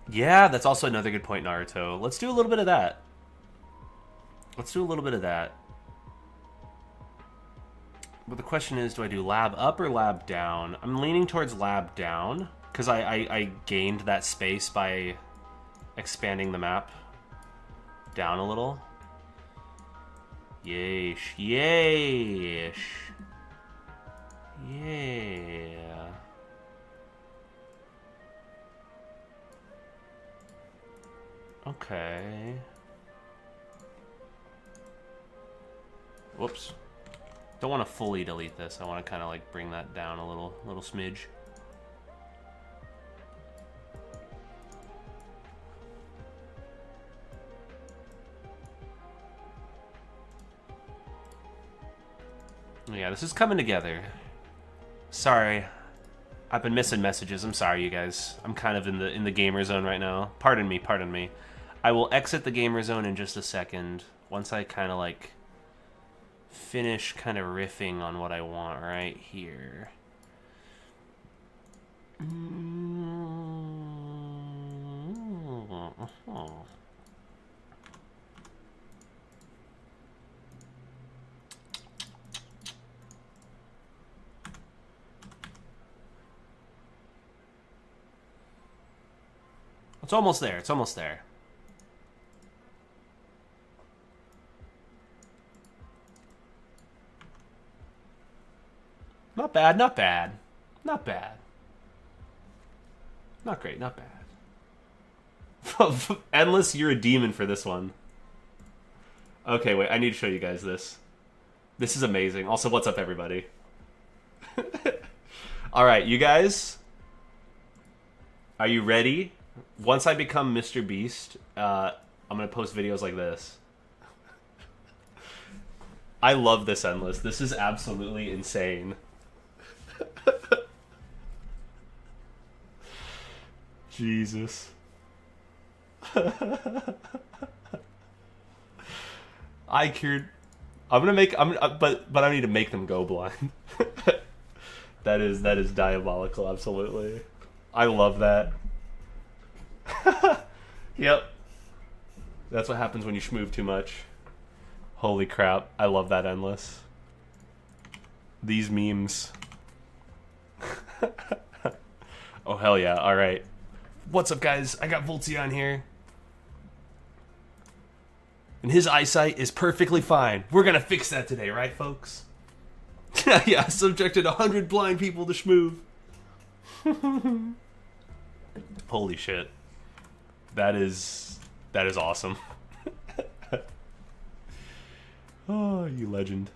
Yeah, that's also another good point, Naruto. Let's do a little bit of that. Let's do a little bit of that. But the question is, do I do lab up or lab down? I'm leaning towards lab down, because I gained that space by expanding the map down a little. Yeesh. Yeesh. Yeah. Okay. Whoops. Don't want to fully delete this. I want to kind of like bring that down a little smidge. Yeah, this is coming together. Sorry, I've been missing messages. I'm sorry, you guys. I'm kind of in the gamer zone right now. Pardon me. I will exit the gamer zone in just a second once I kind of like finish kind of riffing on what I want right here. It's almost there. It's almost there. Not bad, not bad. Not bad. Not great, not bad. Endless, you're a demon for this one. Okay, wait, I need to show you guys this. This is amazing. Also, what's up, everybody? Alright, you guys. Are you ready? Once I become Mr. Beast, I'm going to post videos like this. I love this Endless. This is absolutely insane. Jesus. I cured. I'm gonna make. But I need to make them go blind. That is diabolical. Absolutely. I love that. Yep. That's what happens when you schmoove too much. Holy crap! I love that Endless. These memes. Oh hell yeah! All right. What's up, guys? I got Voltzion here. And his eyesight is perfectly fine. We're gonna fix that today, right, folks? Yeah, I subjected 100 blind people to schmoove. Holy shit. That is awesome. Oh, you legend.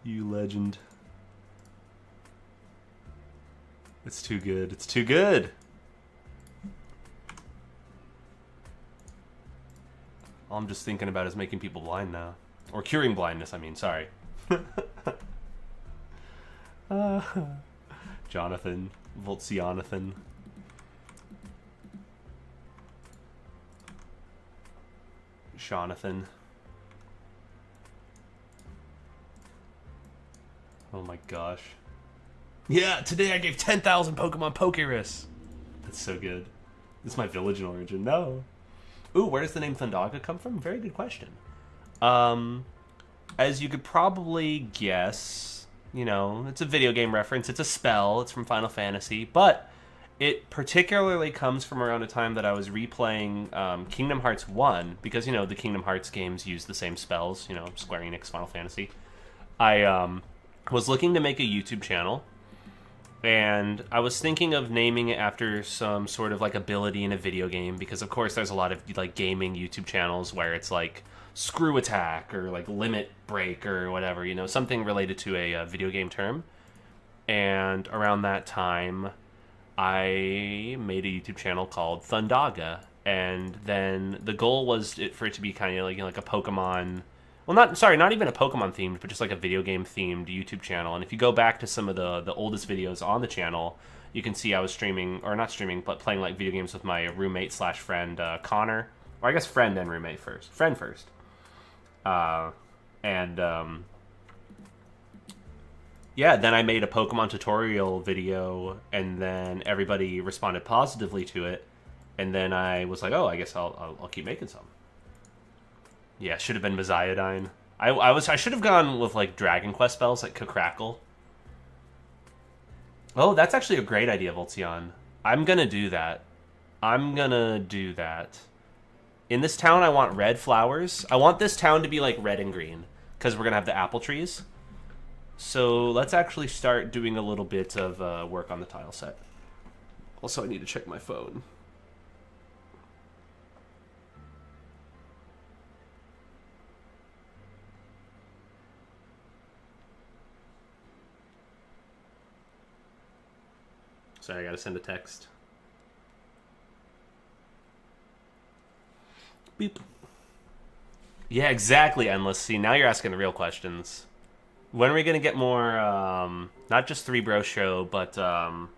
You legend. It's too good. It's too good. All I'm just thinking about is making people blind now. Or curing blindness, I mean, sorry. Jonathan. Voltsionathan. Jonathan. Oh my gosh. Yeah, today I gave 10,000 Pokemon Pokerus. That's so good. This is my village in Origin. No. Ooh, where does the name Thundaga come from? Very good question. As you could probably guess, you know, it's a video game reference. It's a spell. It's from Final Fantasy. But it particularly comes from around a time that I was replaying Kingdom Hearts 1. Because, you know, the Kingdom Hearts games use the same spells. You know, Square Enix, Final Fantasy. I was looking to make a YouTube channel. And I was thinking of naming it after some sort of like ability in a video game, because of course there's a lot of like gaming YouTube channels where it's like screw attack or like limit break or whatever, you know, something related to a video game term. And around that time, I made a YouTube channel called Thundaga, and then the goal was for it to be kind of like, you know, like a Pokemon. Well, not even a Pokemon themed, but just like a video game themed YouTube channel. And if you go back to some of the oldest videos on the channel, you can see I was streaming, or not streaming, but playing like video games with my roommate slash friend, Connor. Or I guess friend and roommate first. Friend first. Yeah, then I made a Pokemon tutorial video, and then everybody responded positively to it. And then I was like, oh, I guess I'll keep making some. Yeah, should have been Messiadine. I should have gone with like Dragon Quest spells like Crackle. Oh, that's actually a great idea, Voltsion. I'm gonna do that. In this town, I want red flowers. I want this town to be like red and green, because we're gonna have the apple trees. So let's actually start doing a little bit of work on the tile set. Also, I need to check my phone. Sorry, I gotta send a text. Beep. Yeah, exactly, Endless. See, now you're asking the real questions. When are we gonna get more, not just 3 Bro Show, but, when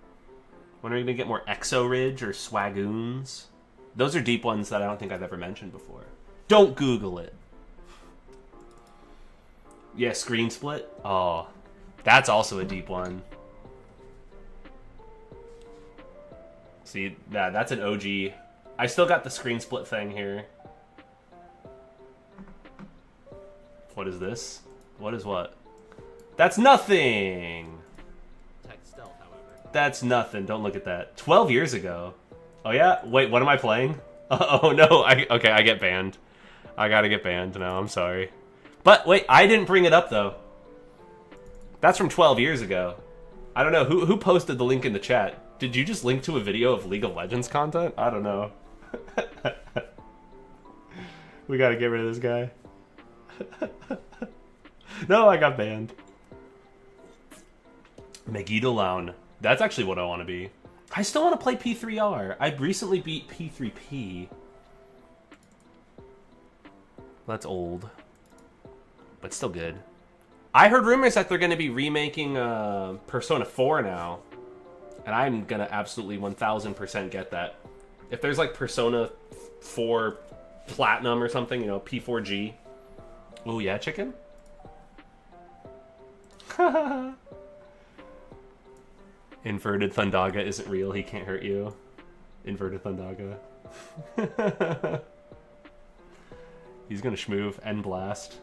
are we gonna get more Exo Ridge or Swagoons? Those are deep ones that I don't think I've ever mentioned before. Don't Google it. Yeah, Screen Split? Oh, that's also a deep one. See, that's an OG. I still got the Screen Split thing here. What is this? What is what? That's nothing! Stealth, however. That's nothing. Don't look at that. 12 years ago. Oh yeah? Wait, what am I playing? Oh no, okay, I get banned. I gotta get banned now, I'm sorry. But wait, I didn't bring it up though. That's from 12 years ago. I don't know, who posted the link in the chat? Did you just link to a video of League of Legends content? I don't know. We gotta get rid of this guy. No, I got banned. Megiddo. That's actually what I want to be. I still want to play P3R. I recently beat P3P. That's old. But still good. I heard rumors that they're going to be remaking Persona 4 now. And I'm going to absolutely 1000% get that. If there's like Persona 4 Platinum or something, you know, P4G. Oh yeah, chicken? Inverted Thundaga isn't real, he can't hurt you. Inverted Thundaga. He's gonna schmoove and blast.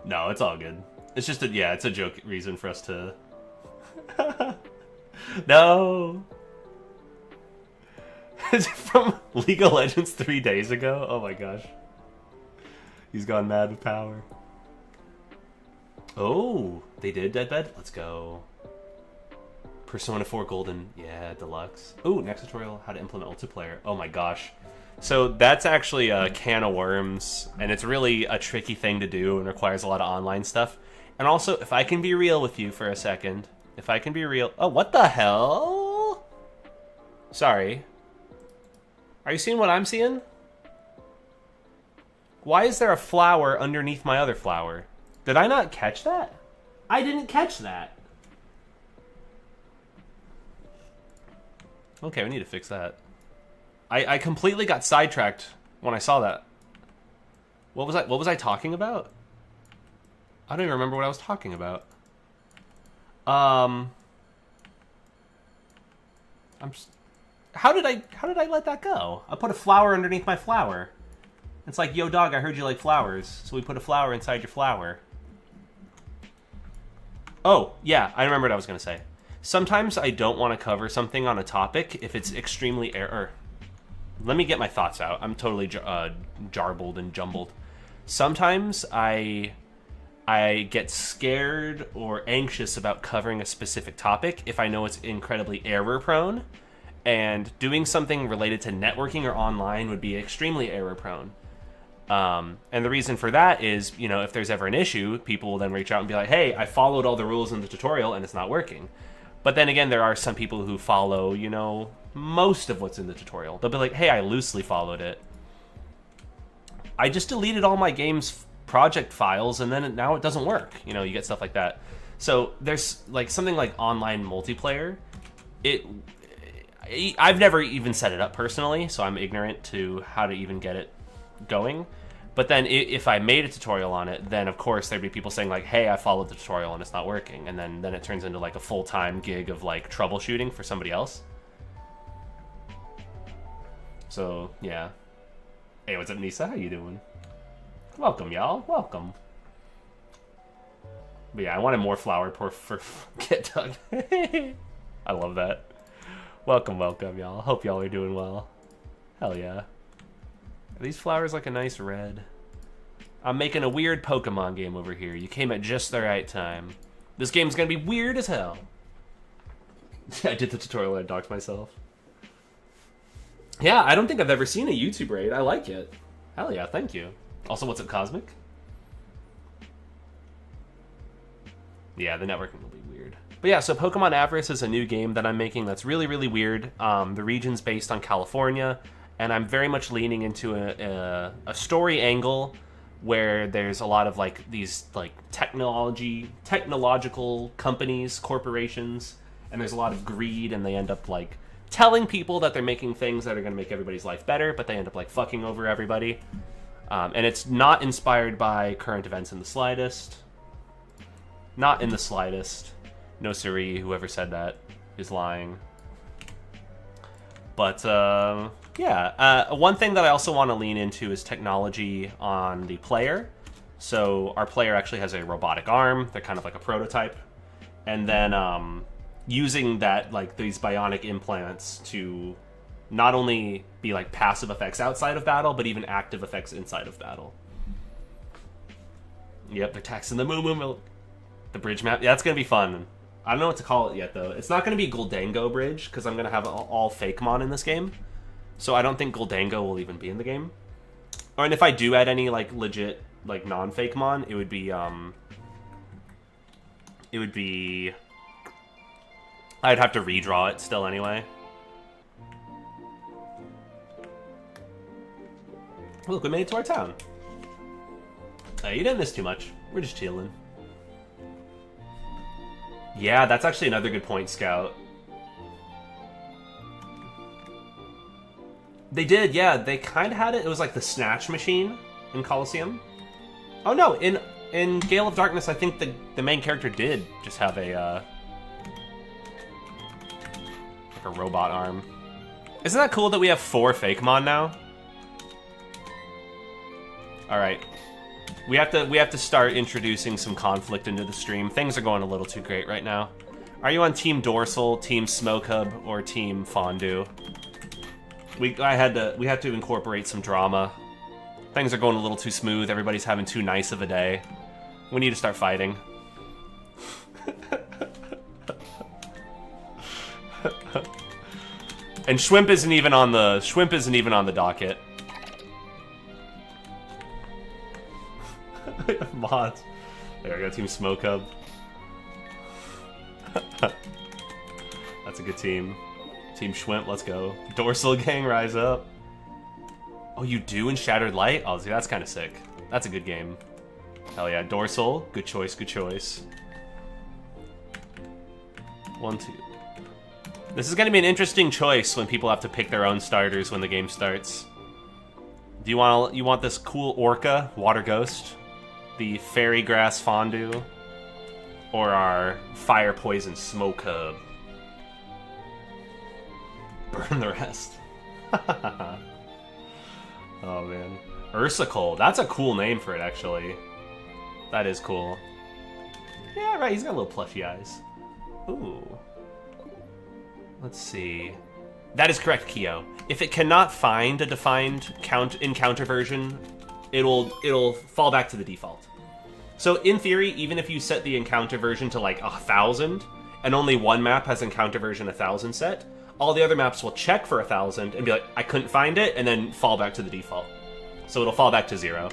No, it's all good. It's just a, yeah, it's a joke reason for us to... No! Is it from League of Legends 3 days ago? Oh my gosh. He's gone mad with power. Oh, they did Deadbed? Let's go. Persona 4 Golden. Yeah, Deluxe. Oh, next tutorial, how to implement multiplayer. Oh my gosh. So that's actually a can of worms, and it's really a tricky thing to do and requires a lot of online stuff. And also, if I can be real with you for a second, If I can be real... Oh, what the hell? Sorry. Are you seeing what I'm seeing? Why is there a flower underneath my other flower? Did I not catch that? I didn't catch that. Okay, we need to fix that. I completely got sidetracked when I saw that. What was I talking about? I don't even remember what I was talking about. How did I let that go? I put a flower underneath my flower. It's like, yo dog, I heard you like flowers, so we put a flower inside your flower. Oh, yeah, I remember what I was gonna say. Sometimes I don't want to cover something on a topic if it's extremely let me get my thoughts out. I'm totally jarbled and jumbled. Sometimes I get scared or anxious about covering a specific topic if I know it's incredibly error prone, and doing something related to networking or online would be extremely error prone. And the reason for that is, you know, if there's ever an issue, people will then reach out and be like, hey, I followed all the rules in the tutorial and it's not working. But then again, there are some people who follow, you know, most of what's in the tutorial. They'll be like, hey, I loosely followed it. I just deleted all my game's project files and then now it doesn't work. You know, you get stuff like that. So there's like something like online multiplayer. I've never even set it up personally, so I'm ignorant to how to even get it going. But then if I made a tutorial on it, then of course there'd be people saying like, hey, I followed the tutorial and it's not working. And then it turns into like a full-time gig of like troubleshooting for somebody else. So, yeah. Hey, what's up, Nisa? How you doing? Welcome, y'all. Welcome. But yeah, I wanted more flower for Get Doug. I love that. Welcome, y'all. Hope y'all are doing well. Hell yeah. Are these flowers like a nice red? I'm making a weird Pokemon game over here. You came at just the right time. This game's gonna be weird as hell. I did the tutorial and I docked myself. Yeah, I don't think I've ever seen a YouTube raid. I like it. Hell yeah, thank you. Also, what's up, Cosmic? Yeah, the networking will be weird. But yeah, so Pokemon Avarice is a new game that I'm making that's really, really weird. The region's based on California, and I'm very much leaning into a story angle where there's a lot of like these like technological companies, corporations, and there's a lot of greed, and they end up like telling people that they're making things that are going to make everybody's life better, but they end up like fucking over everybody. And it's not inspired by current events in the slightest. Not in the slightest. No siree, whoever said that is lying. But, yeah. One thing that I also want to lean into is technology on the player. So our player actually has a robotic arm. They're kind of like a prototype. And then using that, like these bionic implants to not only be like passive effects outside of battle, but even active effects inside of battle. Yep, they're taxing the moo milk. The bridge map. Yeah, that's going to be fun. I don't know what to call it yet, though. It's not going to be Goldango Bridge, because I'm going to have all Fakemon in this game. So I don't think Goldango will even be in the game. And if I do add any, like, legit, like, non-Fakemon, it would be, I'd have to redraw it still anyway. Look, we made it to our town. You didn't miss too much. We're just chilling. Yeah, that's actually another good point, Scout. They did, yeah. They kind of had it. It was like the Snatch Machine in Coliseum. Oh, no. In Gale of Darkness, I think the main character did just have a, like a robot arm. Isn't that cool that we have 4 Fakemon now? Alright. We have to start introducing some conflict into the stream. Things are going a little too great right now. Are you on Team Dorsal, Team Smoke Hub, or Team Fondue? We had to incorporate some drama. Things are going a little too smooth. Everybody's having too nice of a day. We need to start fighting. And Shwimp isn't even on the docket. Mods. There we go, Team Smoke Hub. That's a good team. Team Schwimp, let's go. Dorsal gang, rise up. Oh, you do in Shattered Light? Oh, see, that's kind of sick. That's a good game. Hell yeah, Dorsal. Good choice, good choice. 1, 2. This is going to be an interesting choice when people have to pick their own starters when the game starts. Do you want this cool Orca, Water Ghost, the Fairy Grass Fondue, or our Fire Poison Smoke Hub? Burn the rest. Oh man. Ursicle. That's a cool name for it, actually. That is cool. Yeah, right, he's got little plushy eyes. Ooh. Let's see. That is correct, Kyo. If it cannot find a defined encounter version, it'll fall back to the default. So in theory, even if you set the encounter version to like 1,000, and only one map has encounter version 1,000 set, all the other maps will check for 1,000 and be like, I couldn't find it, and then fall back to the default. So it'll fall back to 0.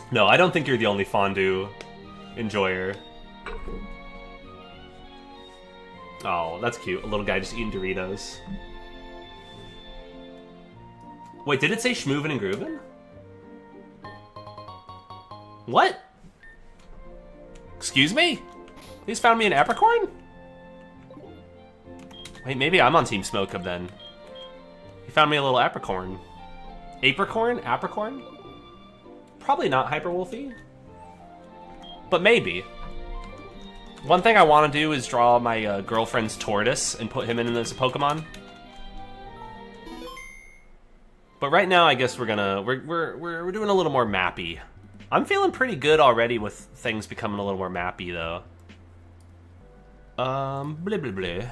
No, I don't think you're the only fondue enjoyer. Oh, that's cute. A little guy just eating Doritos. Wait, did it say Schmoovin' and Groovin'? What? Excuse me? He's found me an apricorn? Wait, maybe I'm on Team Smoke Hub then. He found me a little apricorn. Apricorn? Apricorn? Probably not Hyper Wolfie. But maybe. One thing I want to do is draw my girlfriend's tortoise and put him in as a Pokemon. But right now, I guess we're doing a little more mappy. I'm feeling pretty good already with things becoming a little more mappy, though. Blah, blah, blah.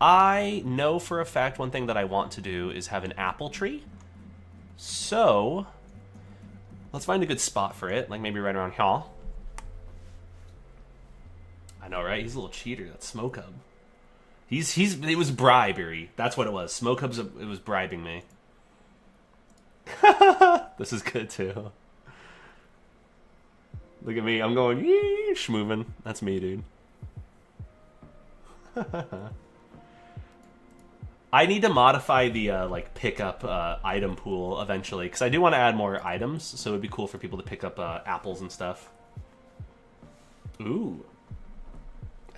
I know for a fact one thing that I want to do is have an apple tree. So, let's find a good spot for it, like maybe right around here. I know, right? He's a little cheater. That Smoke Hub. It was bribery. That's what it was. Smoke Hub's it was bribing me. This is good too. Look at me. I'm going yeesh moving. That's me, dude. I need to modify the like pickup item pool eventually because I do want to add more items. So it'd be cool for people to pick up apples and stuff. Ooh.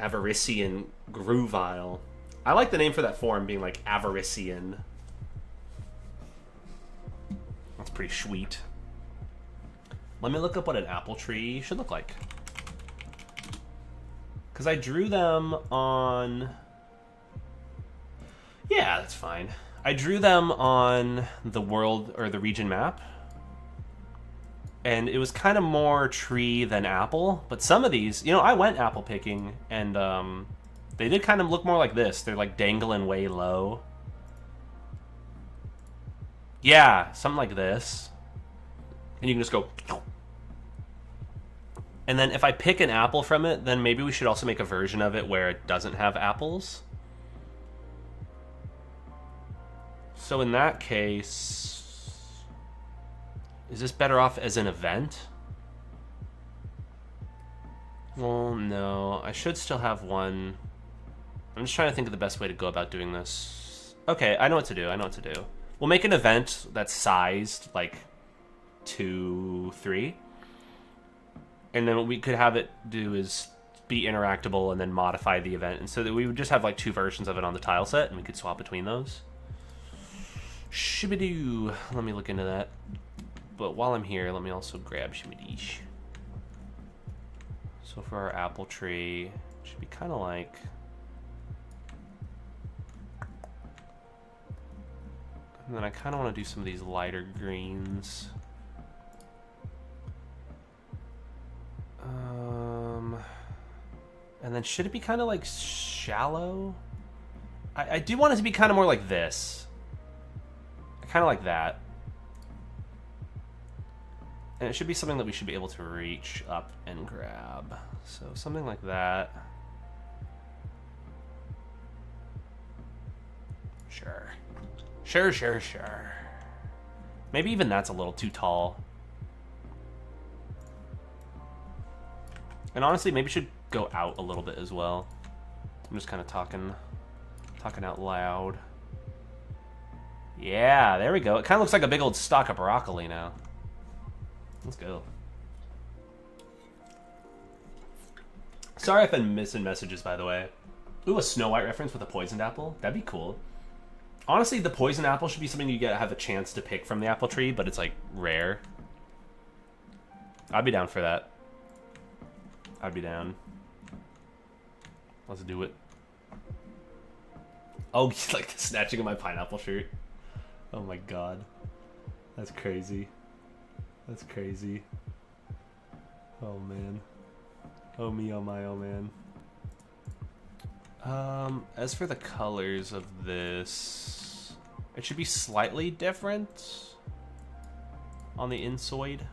Avarician Groovile. I like the name for that form being like Avarician. That's pretty sweet. Let me look up what an apple tree should look like. Because I drew them on... Yeah, that's fine. I drew them on the world or the region map. And it was kind of more tree than apple. But some of these, you know, I went apple picking and they did kind of look more like this. They're like dangling way low. Yeah, something like this. And you can just go... And then if I pick an apple from it, then maybe we should also make a version of it where it doesn't have apples. So in that case... Is this better off as an event? Well, no. I should still have one. I'm just trying to think of the best way to go about doing this. Okay, I know what to do. We'll make an event that's sized like 2, 3. And then what we could have it do is be interactable and then modify the event. And so that we would just have like 2 versions of it on the tile set and we could swap between those. Shibidoo. Let me look into that. But while I'm here, let me also grab Shimidish. So for our apple tree, it should be kind of like... And then I kind of want to do some of these lighter greens. And then should it be kind of like shallow? I do want it to be kind of more like this. Kind of like that. And it should be something that we should be able to reach up and grab. So something like that. Sure. Sure. Maybe even that's a little too tall. And honestly, maybe we should go out a little bit as well. I'm just kind of talking out loud. Yeah, there we go. It kind of looks like a big old stalk of broccoli now. Let's go. Sorry if I'm missing messages, by the way. Ooh, a Snow White reference with a poisoned apple? That'd be cool. Honestly, the poisoned apple should be something you have a chance to pick from the apple tree, but it's, like, rare. I'd be down for that. I'd be down. Let's do it. Oh, he's like snatching at my pineapple shirt. Oh my god. That's crazy. That's crazy. Oh man. Oh me, oh my, oh man. As for the colors of this, it should be slightly different on the inside.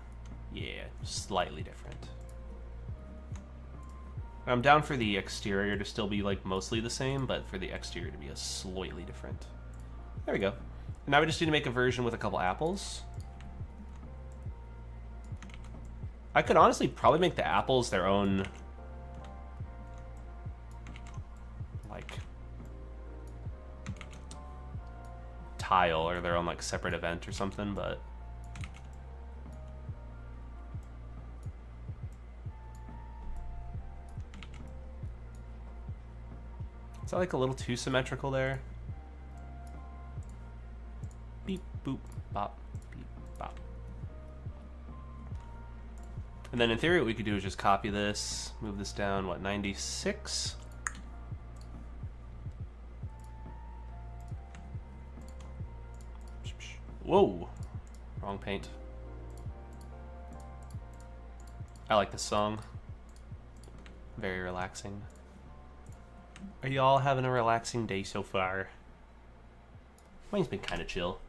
Yeah, slightly different. I'm down for the exterior to still be like mostly the same, but for the exterior to be a slightly different. There we go. And now we just need to make a version with a couple apples. I could honestly probably make the apples their own, like, tile or their own like separate event or something, but is that like a little too symmetrical there? Beep, boop, bop, beep, bop. And then in theory what we could do is just copy this, move this down, what, 96? Whoa, wrong paint. I like this song. Very relaxing. Are you all having a relaxing day so far? Mine's been kind of chill.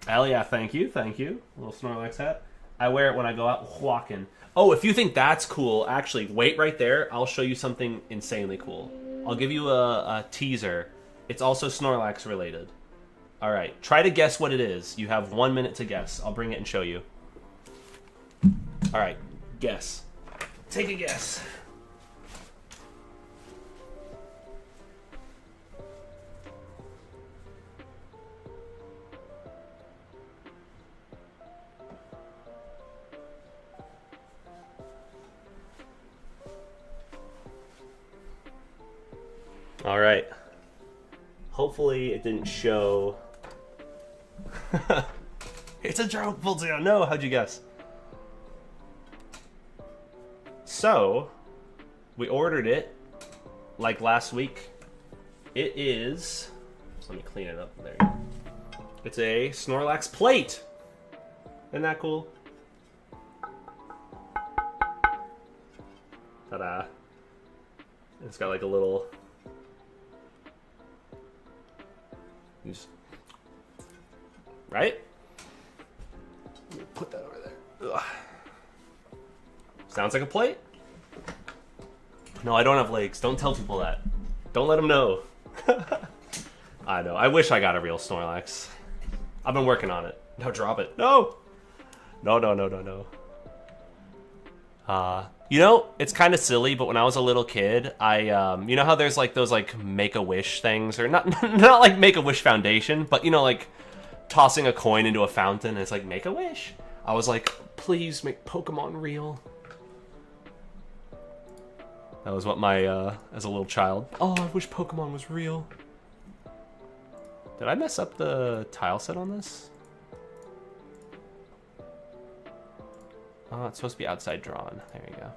Hell yeah, thank you, thank you. A little Snorlax hat. I wear it when I go out walking. Oh, if you think that's cool, actually, wait right there. I'll show you something insanely cool. I'll give you a teaser. It's also Snorlax related. All right, try to guess what it is. You have 1 minute to guess. I'll bring it and show you. All right, guess. Take a guess. All right. Hopefully it didn't show. It's a tropical zero. No, how'd you guess? So, we ordered it like last week. It is. Let me clean it up. There you go. It's a Snorlax plate. Isn't that cool? Ta-da. It's got like a little. Right? Put that over there. Ugh. Sounds like a plate. No, I don't have legs. Don't tell people that. Don't let them know. I know. I wish I got a real Snorlax. I've been working on it. No, drop it. No! No, no, no, no, no. You know, it's kind of silly, but when I was a little kid, you know how there's like those like Make-A-Wish things, or not like Make-A-Wish Foundation, but you know, like tossing a coin into a fountain, and it's like Make-A-Wish. I was like, please make Pokemon real. That was what my, as a little child. Oh, I wish Pokemon was real. Did I mess up the tile set on this? Oh, it's supposed to be outside drawn. There you go.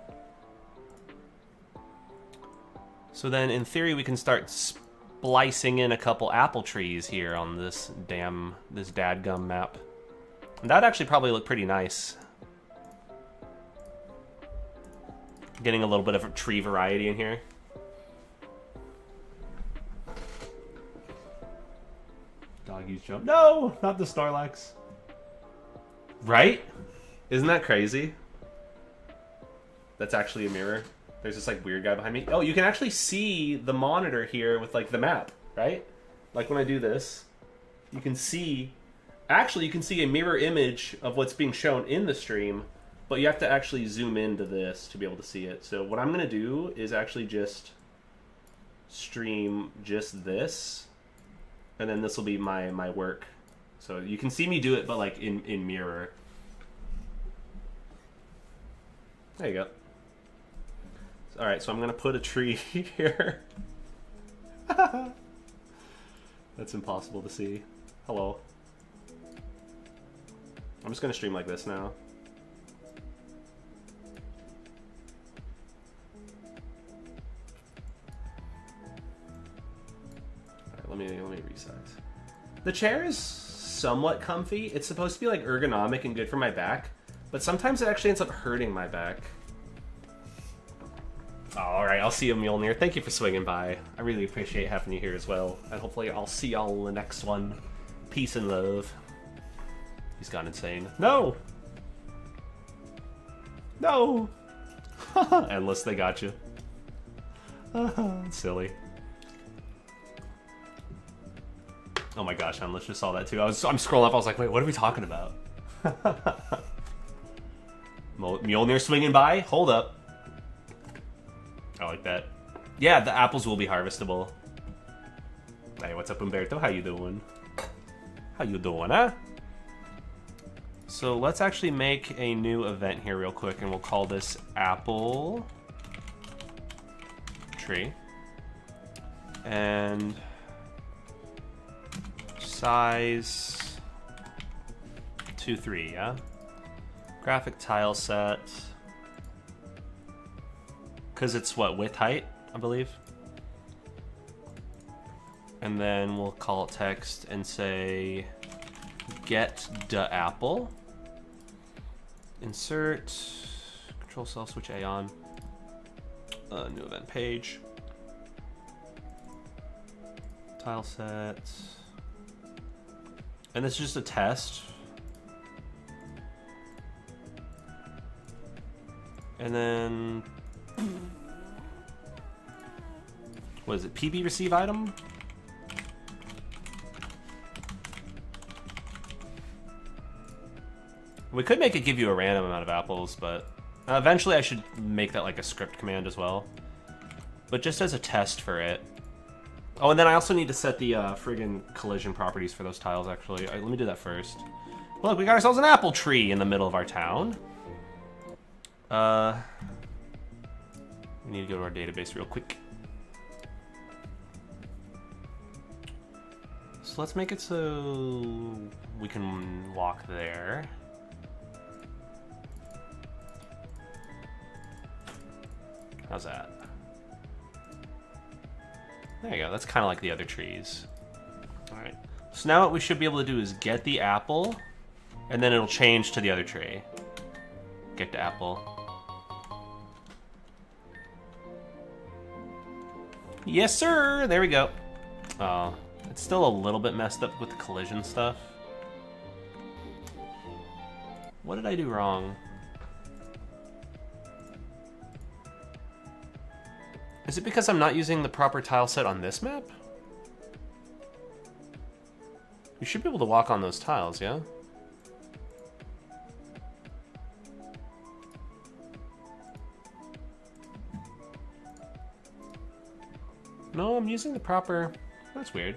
So then, in theory, we can start splicing in a couple apple trees here on this dadgum map. And that'd actually probably look pretty nice. Getting a little bit of a tree variety in here. Doggies jump. No, not the Snorlax. Right? Isn't that crazy? That's actually a mirror. There's this like weird guy behind me. Oh, you can actually see the monitor here with like the map, right? Like when I do this, you can see, actually you can see a mirror image of what's being shown in the stream But you have to actually zoom into this to be able to see it. So what I'm going to do is actually just stream just this. And then this will be my work. So you can see me do it, but like in mirror. There you go. All right, so I'm gonna put a tree here. That's impossible to see. Hello. I'm just gonna stream like this now. All right, let me resize. The chair is somewhat comfy. It's supposed to be like ergonomic and good for my back, but sometimes it actually ends up hurting my back. All right, I'll see you, Mjolnir. Thank you for swinging by. I really appreciate having you here as well, and hopefully I'll see y'all in the next one. Peace and love. He's gone insane. No! No! Endless, they got you. Silly. Oh my gosh, Endless just saw that too. I'm scrolling up, I was like, wait, what are we talking about? Mjolnir swinging by? Hold up. I like that. Yeah, the apples will be harvestable. Hey, what's up, Umberto? How you doing? How you doing, huh? So let's actually make a new event here real quick, and we'll call this apple tree. And size 2-3, yeah? Graphic tile set. Because it's what, width height, I believe. And then we'll call it text and say get the apple. Insert, control cell, switch A on. New event page. Tile set. And this is just a test. And then what is it? PB receive item? We could make it give you a random amount of apples, but eventually I should make that like a script command as well. But just as a test for it. Oh, and then I also need to set the friggin' collision properties for those tiles, actually. Let me do that first. Look, we got ourselves an apple tree in the middle of our town. We need to go to our database real quick. So let's make it so we can walk there. How's that? There you go, that's kind of like the other trees. All right, so now what we should be able to do is get the apple, and then it'll change to the other tree. Get the apple. Yes, sir, there we go. Oh, it's still a little bit messed up with the collision stuff. What did I do wrong? Is it because I'm not using the proper tile set on this map? You should be able to walk on those tiles, yeah? No, I'm using the proper... That's weird.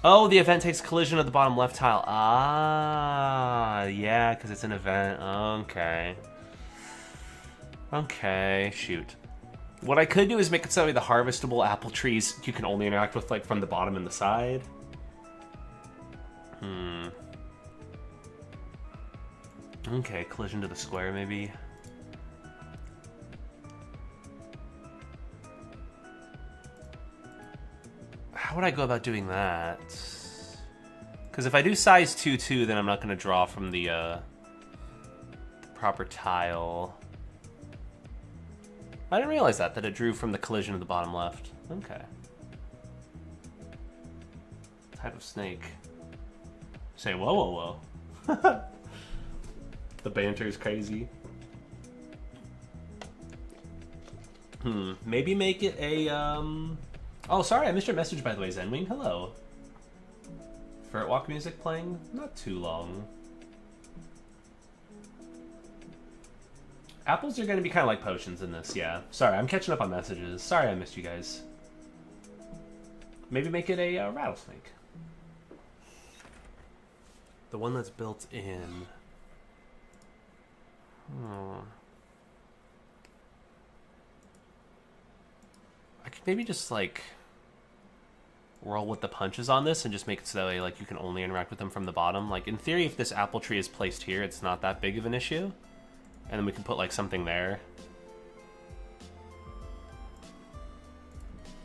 Oh, the event takes collision at the bottom left tile. Ah, yeah, because it's an event. Okay. Okay, shoot. What I could do is make it so the harvestable apple trees you can only interact with like from the bottom and the side. Okay, collision to the square maybe. How would I go about doing that? Because if I do size 2-2, then I'm not going to draw from the proper tile. I didn't realize that it drew from the collision of the bottom left. Okay. Type of snake. Say, whoa, whoa, whoa. The banter is crazy. Maybe make it a, Oh, sorry, I missed your message, by the way, Zenwing. Hello. Walk music playing? Not too long. Apples are going to be kind of like potions in this, yeah. Sorry, I'm catching up on messages. Sorry I missed you guys. Maybe make it a rattlesnake. The one that's built in. Oh. I could maybe just like roll with the punches on this and just make it so that way like you can only interact with them from the bottom. Like in theory, if this apple tree is placed here, it's not that big of an issue. And then we can put like something there.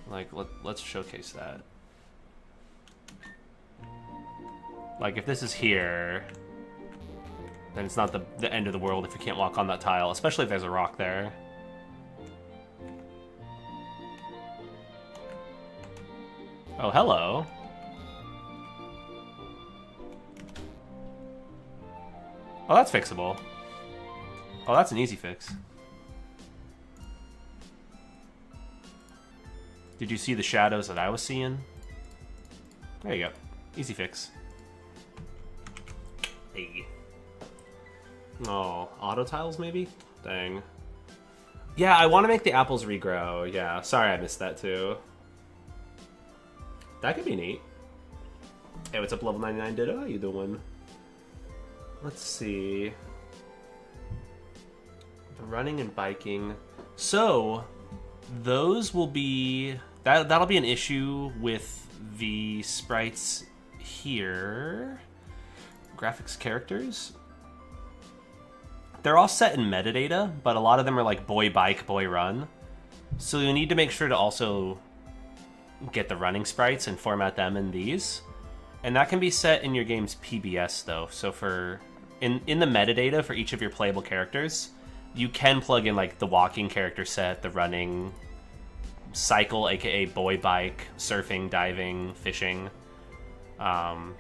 Like let's showcase that. Like if this is here, then it's not the end of the world if you can't walk on that tile, especially if there's a rock there. Oh, hello. Oh, that's fixable. Oh, that's an easy fix. Did you see the shadows that I was seeing? There you go. Easy fix. Hey. Oh, auto tiles maybe? Dang. Yeah, I want to make the apples regrow. Yeah, sorry I missed that too. That could be neat. Hey, what's up, level 99 Ditto? How you doing? Let's see. The running and biking. So, those will be... That'll be an issue with the sprites here. Graphics characters. They're all set in metadata, but a lot of them are like boy bike, boy run. So you need to make sure to also get the running sprites and format them in these. And that can be set in your game's PBS though. So for in the metadata for each of your playable characters, you can plug in like the walking character set, the running, cycle, aka boy bike, surfing, diving, fishing. Yeah.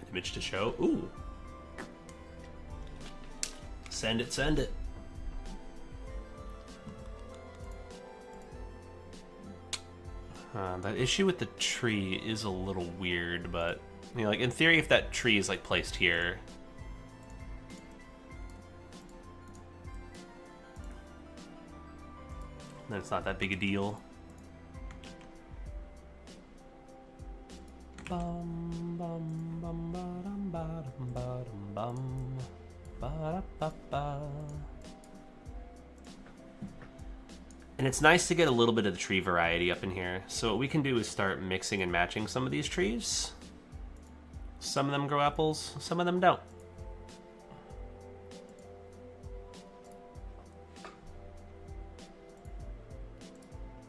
Image to show. Ooh. Send it, send it. That issue with the tree is a little weird, but you know, like in theory, if that tree is like placed here, then it's not that big a deal. Bum bum bum ba-dum ba-dum ba-dum bum ba-da-ba-ba. And it's nice to get a little bit of the tree variety up in here. So what we can do is start mixing and matching some of these trees. Some of them grow apples, some of them don't.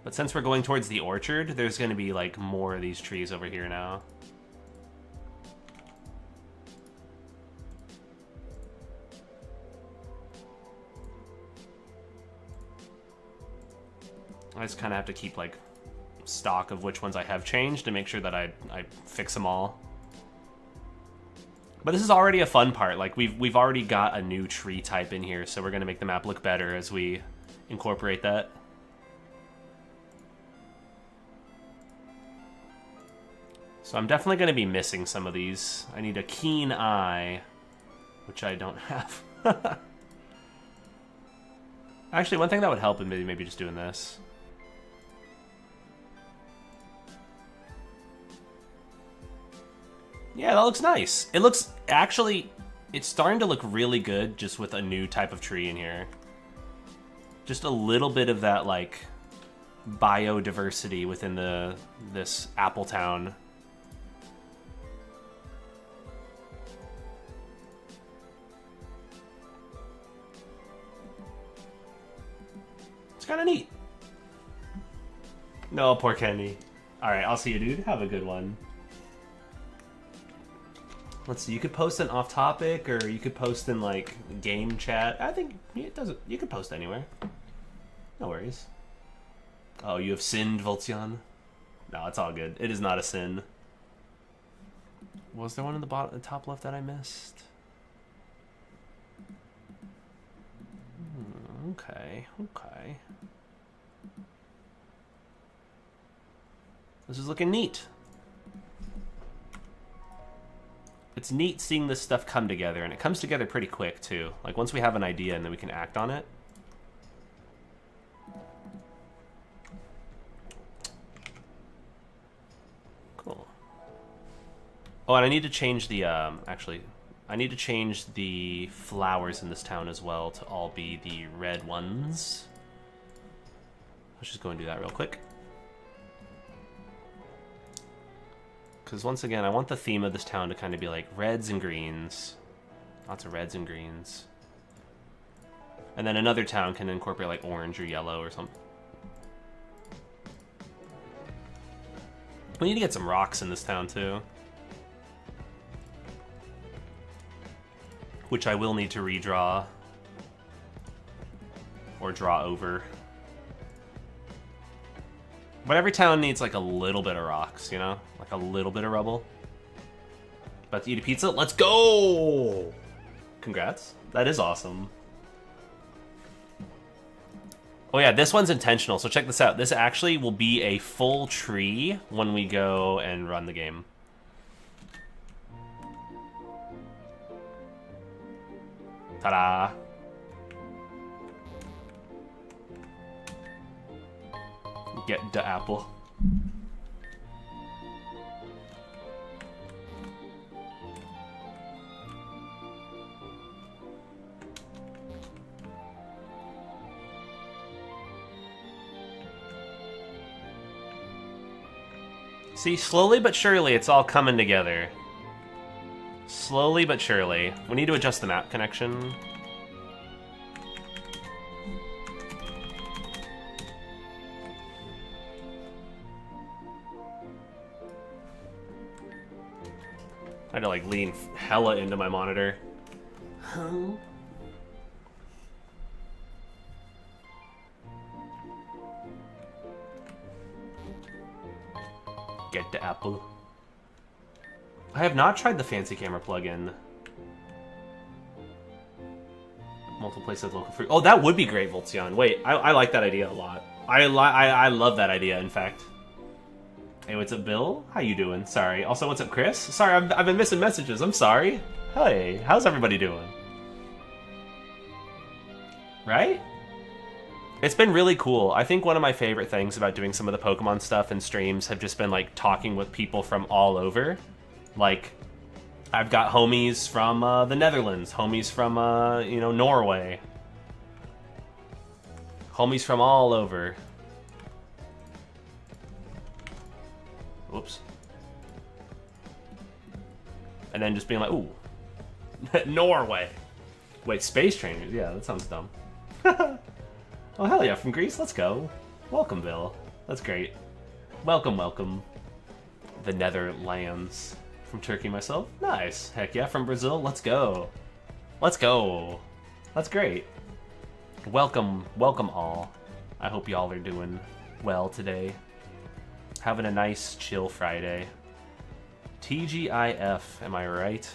But since we're going towards the orchard, there's going to be like more of these trees over here now. I just kind of have to keep like stock of which ones I have changed to make sure that I fix them all. But this is already a fun part. Like we've already got a new tree type in here, so we're going to make the map look better as we incorporate that. So I'm definitely going to be missing some of these. I need a keen eye, which I don't have. Actually, one thing that would help would maybe just doing this. Yeah, that looks nice. It looks, actually, it's starting to look really good just with a new type of tree in here. Just a little bit of that, like, biodiversity within this Apple Town. It's kind of neat. No, poor Kenny. Alright, I'll see you, dude. Have a good one. Let's see, you could post an off-topic, or you could post in, like, game chat. I think it doesn't... You could post anywhere. No worries. Oh, you have sinned, Voltzion? No, it's all good. It is not a sin. Was there one in the top left that I missed? Okay, okay. This is looking neat. it's neat seeing this stuff come together, and it comes together pretty quick too. Like once we have an idea and then we can act on it. Cool. Oh, and I need to change the actually I need to change the flowers in this town as well to all be the red ones. Let's just go and do that real quick. Because once again, I want the theme of this town to kind of be like reds and greens. Lots of reds and greens. And then another town can incorporate like orange or yellow or something. We need to get some rocks in this town too. Which I will need to redraw. Or draw over. But every town needs like a little bit of rocks, you know? Like a little bit of rubble. About to eat a pizza? Let's go! Congrats. That is awesome. Oh yeah, this one's intentional, so check this out. This actually will be a full tree when we go and run the game. Ta-da! Get the apple. See, slowly but surely it's all coming together. Slowly but surely. We need to adjust the map connection. I had to like lean hella into my monitor. Huh? Get the apple. I have not tried the fancy camera plugin. Multiple places local free. Oh, that would be great, Voltzion. Wait, I like that idea a lot. I love that idea, in fact. Hey, what's up, Bill? How you doing? Sorry. Also, what's up, Chris? Sorry, I've been missing messages. I'm sorry. Hey, how's everybody doing? Right? It's been really cool. I think one of my favorite things about doing some of the Pokemon stuff and streams have just been, like, talking with people from all over. Like, I've got homies from the Netherlands, homies from, you know, Norway. Homies from all over. Oops. And then just being like, ooh. Norway. Wait, space trainers? Yeah, that sounds dumb. Oh, hell yeah, from Greece? Let's go. Welcome, Bill. That's great. Welcome, welcome. The Netherlands. From Turkey myself? Nice. Heck yeah, from Brazil? Let's go. Let's go. That's great. Welcome, welcome all. I hope y'all are doing well today. Having a nice, chill Friday. TGIF, am I right?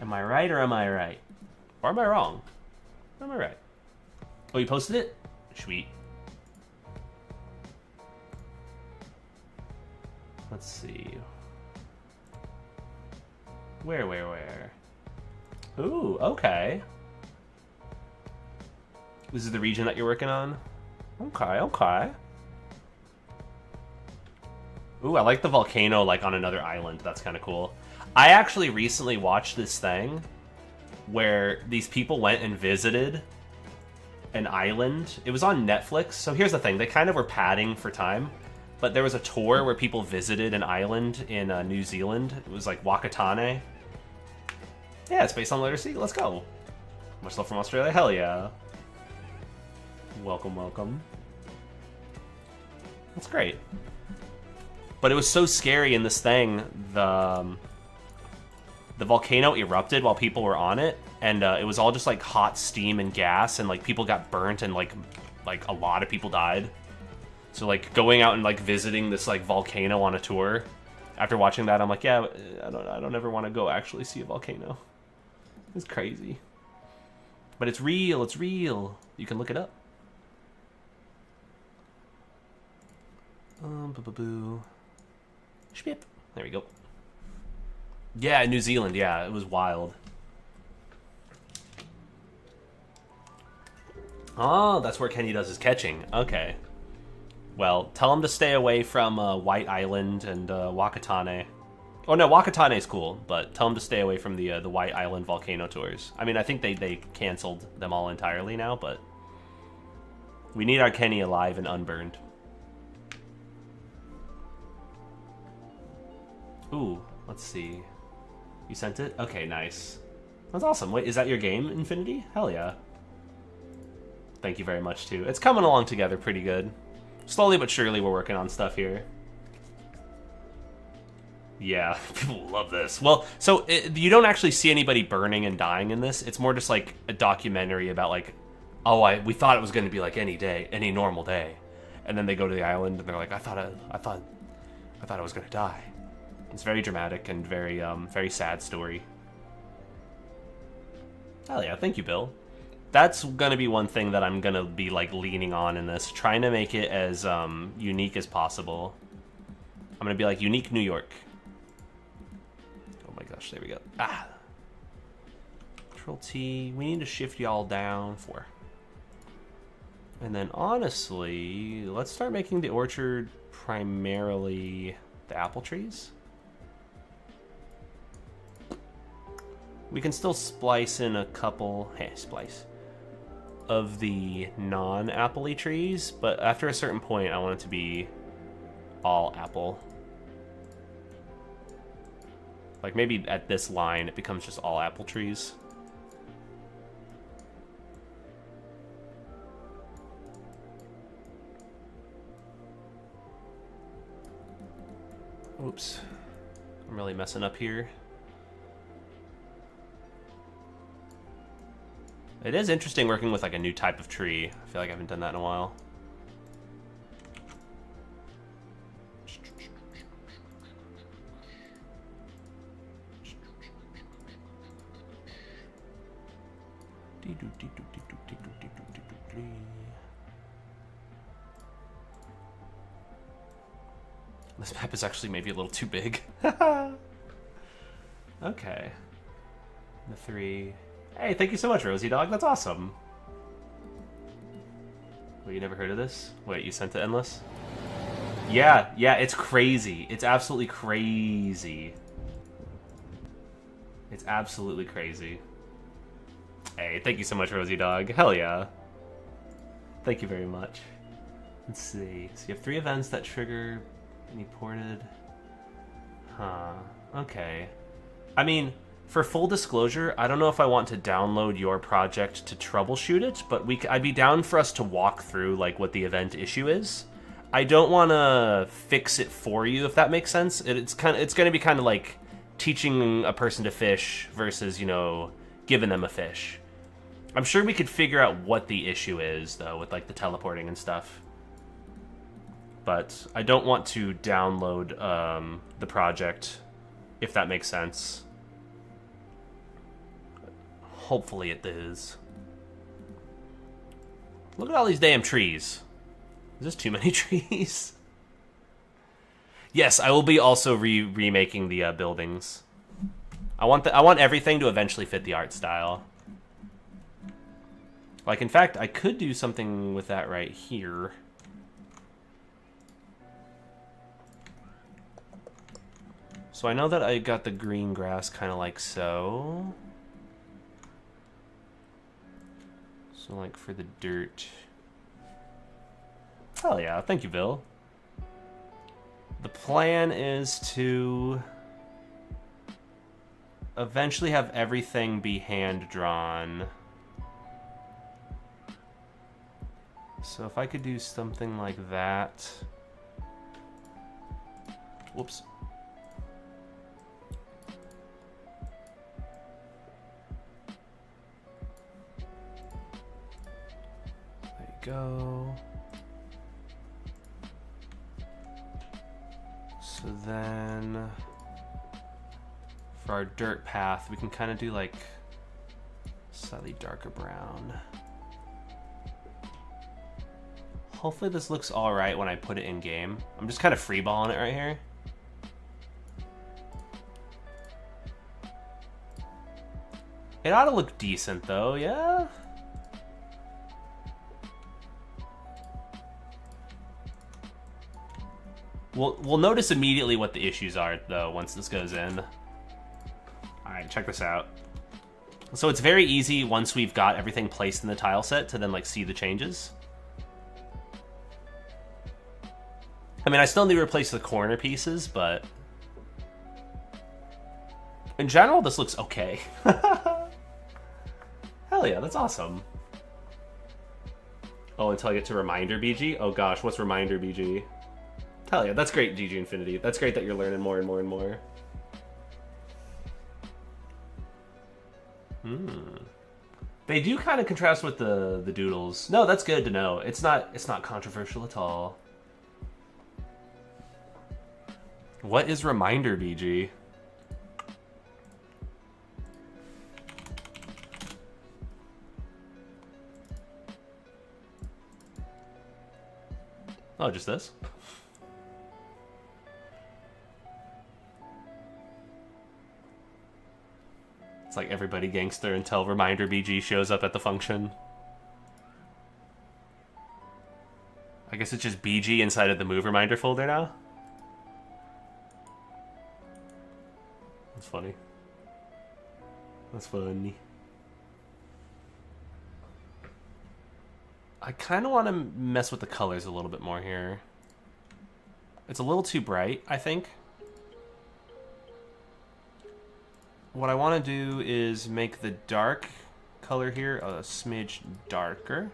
Am I right or am I right? Or am I wrong? Or am I right? Oh, you posted it? Sweet. Let's see. Where? Ooh, okay. This is the region that you're working on? Okay. Ooh, I like the volcano, like, on another island. That's kind of cool. I actually recently watched this thing where these people went and visited an island. It was on Netflix. So here's the thing. They kind of were padding for time. But there was a tour where people visited an island in New Zealand. It was like Wakatane. Yeah, it's based on letter C. Let's go. Much love from Australia. Hell yeah. Welcome, welcome. That's great. But it was so scary in this thing. The volcano erupted while people were on it, and it was all just like hot steam and gas, and like people got burnt, and like a lot of people died. So like going out and like visiting this like volcano on a tour, after watching that, I'm like, yeah, I don't ever want to go actually see a volcano. It's crazy. But it's real. It's real. You can look it up. Boo. Shpip. There we go. Yeah, New Zealand. Yeah, it was wild. Oh, that's where Kenny does his catching. Okay. Well, tell him to stay away from White Island and Wakatane. Oh no, Wakatane's cool, but tell him to stay away from the White Island volcano tours. I mean, I think they canceled them all entirely now, but we need our Kenny alive and unburned. Ooh, let's see. You sent it? Okay, nice. That's awesome. Wait, is that your game, Infinity? Hell yeah. Thank you very much, too. It's coming along together pretty good. Slowly but surely, we're working on stuff here. Yeah, people love this. Well, so you don't actually see anybody burning and dying in this. It's more just like a documentary about like, oh, we thought it was going to be like any day, any normal day, and then they go to the island and they're like, I thought I was going to die. It's very dramatic and very very sad story. Hell yeah, thank you, Bill. That's gonna be one thing that I'm gonna be like leaning on in this, trying to make it as unique as possible. I'm gonna be like unique New York. Oh my gosh, there we go. Ah. Control T. We need to shift y'all down 4. And then honestly, let's start making the orchard primarily the apple trees. We can still splice in a couple, splice, of the non-apple-y trees, but after a certain point, I want it to be all apple. Like maybe at this line, it becomes just all apple trees. Oops. I'm really messing up here. It is interesting working with like a new type of tree. I feel like I haven't done that in a while. This map is actually maybe a little too big. Okay. The 3. Hey, thank you so much, Rosie Dog. That's awesome. Wait, you never heard of this? Wait, you sent it Endless? Yeah, it's crazy. It's absolutely crazy. It's absolutely crazy. Hey, thank you so much, Rosie Dog. Hell yeah. Thank you very much. Let's see. So you have 3 events that trigger any ported. Huh. Okay. I mean, for full disclosure, I don't know if I want to download your project to troubleshoot it, but I'd be down for us to walk through like what the event issue is. I don't want to fix it for you, if that makes sense. It's going to be kind of like teaching a person to fish versus, you know, giving them a fish. I'm sure we could figure out what the issue is, though, with like the teleporting and stuff. But I don't want to download the project, if that makes sense. Hopefully it is. Look at all these damn trees. Is this too many trees? Yes, I will be also remaking the buildings. I want everything to eventually fit the art style. Like, in fact, I could do something with that right here. So I know that I got the green grass kind of like so. So, like, for the dirt. Hell yeah, thank you, Bill. The plan is to eventually have everything be hand-drawn. So if I could do something like that. Whoops. Go. So then for our dirt path, we can kind of do like slightly darker brown. Hopefully this looks all right when I put it in game. I'm just kind of freeballing it right here. It ought to look decent though, yeah? We'll notice immediately what the issues are though once this goes in. Alright, check this out. So it's very easy once we've got everything placed in the tile set to then like see the changes. I mean, I still need to replace the corner pieces, but in general, this looks okay. Hell yeah, that's awesome. Oh, until I get to Reminder BG? Oh gosh, what's Reminder BG? Hell yeah, that's great, GG Infinity. That's great that you're learning more and more and more. They do kind of contrast with the doodles. No, that's good to know. It's not controversial at all. What is Reminder BG? Oh, just this? It's like everybody gangster until Reminder BG shows up at the function. I guess it's just BG inside of the Move Reminder folder now? That's funny. That's funny. I kind of want to mess with the colors a little bit more here. It's a little too bright, I think. What I want to do is make the dark color here a smidge darker.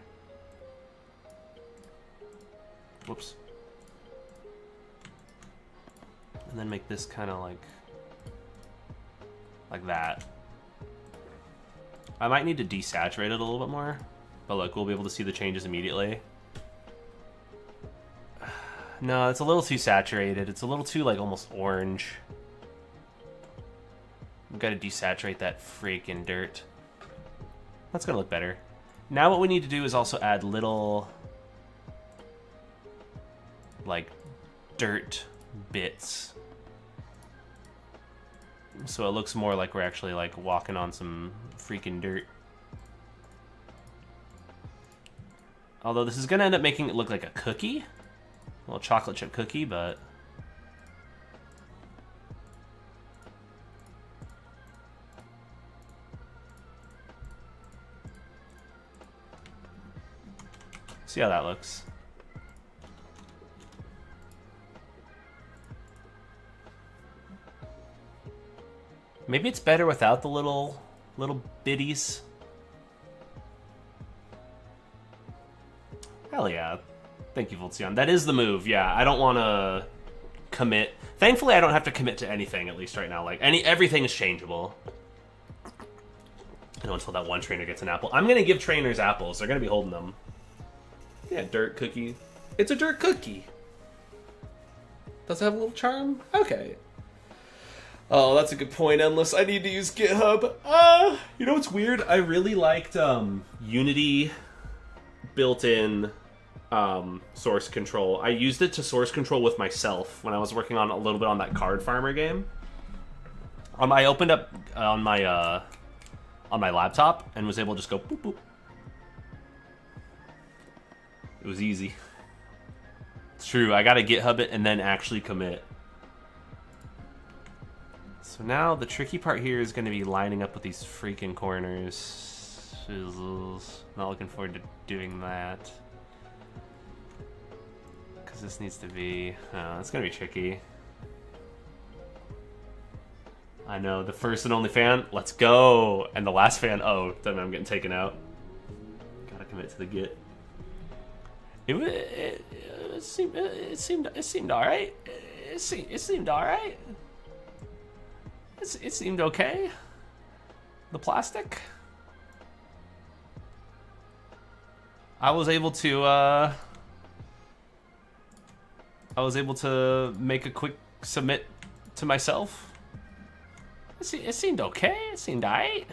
Whoops. And then make this kind of like that. I might need to desaturate it a little bit more, but look, we'll be able to see the changes immediately. No, it's a little too saturated. It's a little too like almost orange. We've got to desaturate that freaking dirt. That's gonna look better. Now what we need to do is also add little like dirt bits, so it looks more like we're actually like walking on some freaking dirt. Although this is gonna end up making it look like a cookie, a little chocolate chip cookie, but see how that looks. Maybe it's better without the little bitties. Hell yeah. Thank you, Voltzion. That is the move, yeah. I don't want to commit. Thankfully, I don't have to commit to anything, at least right now. Like, everything is changeable. I know until that one trainer gets an apple. I'm going to give trainers apples. They're going to be holding them. Yeah, dirt cookie. It's a dirt cookie. Does it have a little charm? Okay. Oh, that's a good point, Endless. I need to use GitHub. You know what's weird? I really liked Unity built-in source control. I used it to source control with myself when I was working on a little bit on that card farmer game. I opened up on my laptop and was able to just go boop boop. It was easy. It's true. I gotta GitHub it and then actually commit. So now the tricky part here is going to be lining up with these freaking corners. Not looking forward to doing that. Because this needs to be... Oh, it's going to be tricky. I know, the first and only fan, let's go! And the last fan, oh, then I'm getting taken out. Gotta commit to the Git. It seemed alright. It seemed alright. It seemed okay. The plastic. I was able to make a quick submit to myself. It seemed okay. It seemed alright.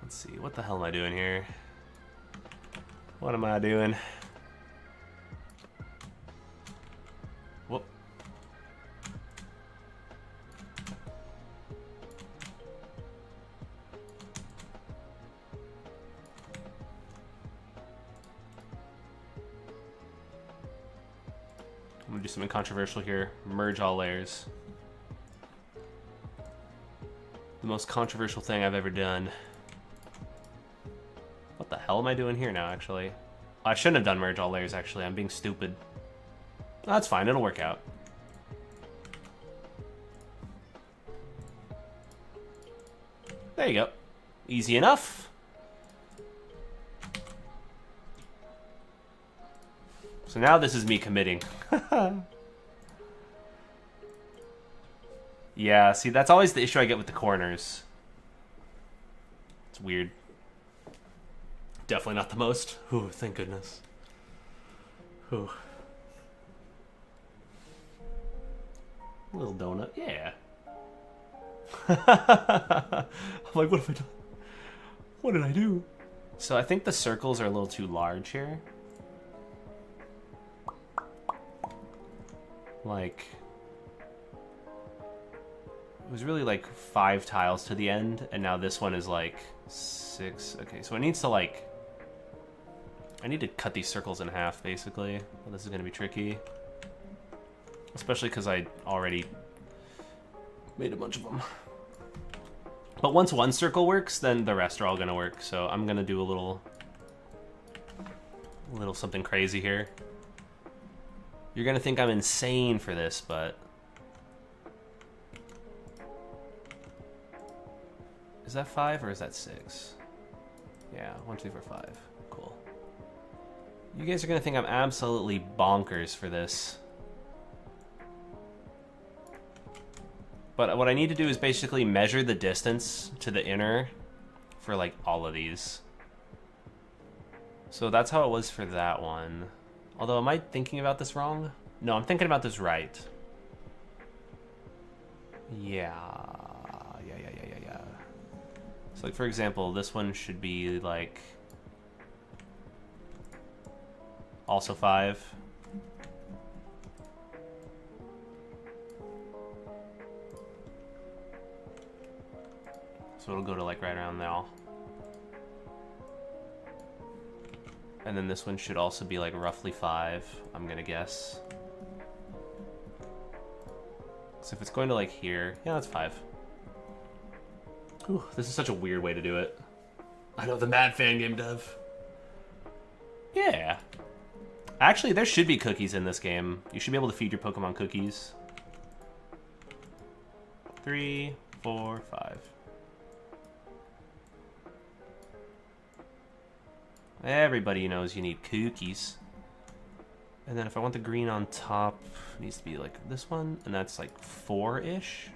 Let's see. What the hell am I doing here? What am I doing? Whoop. gonna do something controversial here. Merge all layers. The most controversial thing I've ever done. What the hell am I doing here now, actually? I shouldn't have done merge all layers, actually. I'm being stupid. That's fine, it'll work out. There you go. Easy enough. So now this is me committing. Yeah, see, that's always the issue I get with the corners. It's weird. Definitely not the most. Ooh, thank goodness. Ooh. Little donut, yeah. I'm like, what have I done? What did I do? So I think the circles are a little too large here. Like, it was really like 5 tiles to the end, and now this one is like 6. Okay, so it needs to like, I need to cut these circles in half, basically. Well, this is gonna be tricky. Especially because I already made a bunch of them. But once one circle works, then the rest are all gonna work. So I'm gonna do a little something crazy here. You're gonna think I'm insane for this, but is that 5 or is that 6? Yeah, 1, 2, 3, 4, 5. Cool. You guys are gonna think I'm absolutely bonkers for this. But what I need to do is basically measure the distance to the inner for like all of these. So that's how it was for that one. Although, am I thinking about this wrong? No, I'm thinking about this right. Yeah. So like, for example, this one should be like also 5. So it'll go to like right around now. And then this one should also be like roughly 5, I'm gonna guess. So if it's going to like here, yeah, that's 5. Ooh, this is such a weird way to do it. I know, the mad fan game dev. Yeah. Actually, there should be cookies in this game. You should be able to feed your Pokemon cookies. 3, 4, 5. Everybody knows you need cookies. And then if I want the green on top, it needs to be like this one, and that's like 4-ish.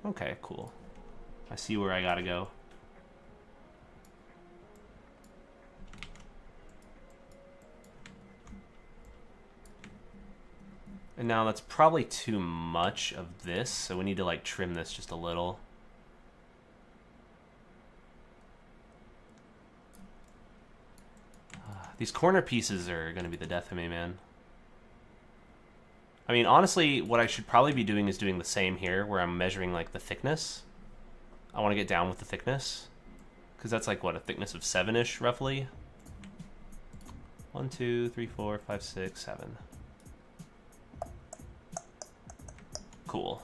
Okay, cool. I see where I gotta go. And now that's probably too much of this, so we need to like trim this just a little. These corner pieces are going to be the death of me, man. I mean, honestly, what I should probably be doing is doing the same here, where I'm measuring, like, the thickness. I want to get down with the thickness. Because that's, like, what, a thickness of 7-ish, roughly? 1, 2, 3, 4, 5, 6, 7. Cool.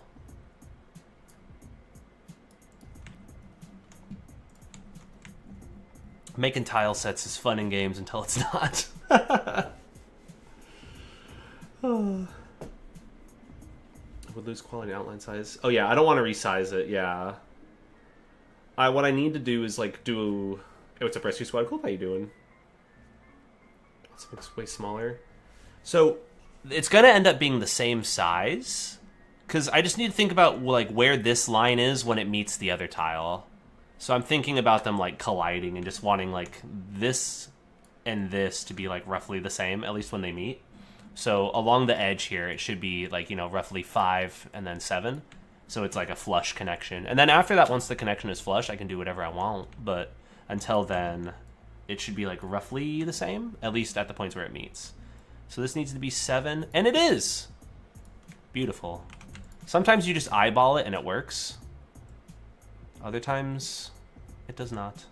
Making tile sets is fun in games until it's not. Would lose quality outline size. Oh yeah, I don't want to resize it. Yeah. What I need to do is like do. Hey, what's up, Rescue Squad? Cool, how you doing? Let's make this way smaller. So it's gonna end up being the same size, because I just need to think about like where this line is when it meets the other tile. So I'm thinking about them like colliding and just wanting like this and this to be like roughly the same, at least when they meet. So along the edge here, it should be like, you know, roughly 5 and then 7. So it's like a flush connection. And then after that, once the connection is flush, I can do whatever I want. But until then, it should be like roughly the same, at least at the points where it meets. So this needs to be 7, and it is. Beautiful. Sometimes you just eyeball it and it works. Other times, it does not.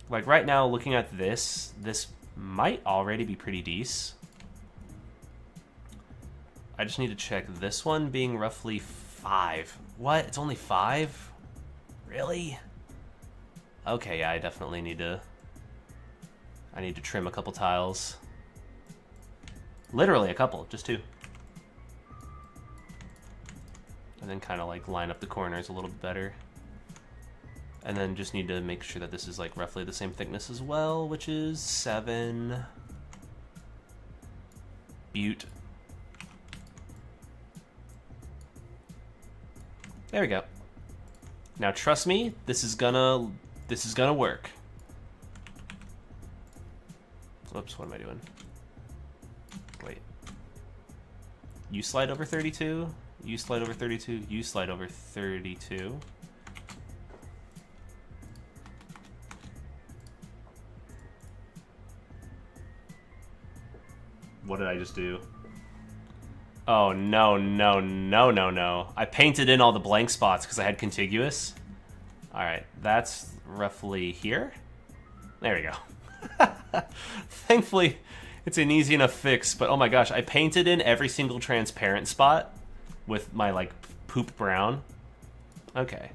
Like right now, looking at this might already be pretty decent. I just need to check this one being roughly 5. What? It's only 5? Really? Okay, yeah, I definitely need to... I need to trim a couple tiles. Literally a couple, just 2. And then kind of like line up the corners a little bit better. And then just need to make sure that this is like roughly the same thickness as well, which is 7. Butte. There we go. Now trust me, this is gonna work. Whoops, what am I doing? Wait. You slide over 32, you slide over 32, you slide over 32. What did I just do? Oh, no, no, no, no, no. I painted in all the blank spots because I had contiguous. All right, that's roughly here. There we go. Thankfully, it's an easy enough fix, but oh my gosh, I painted in every single transparent spot with my, like, poop brown. Okay.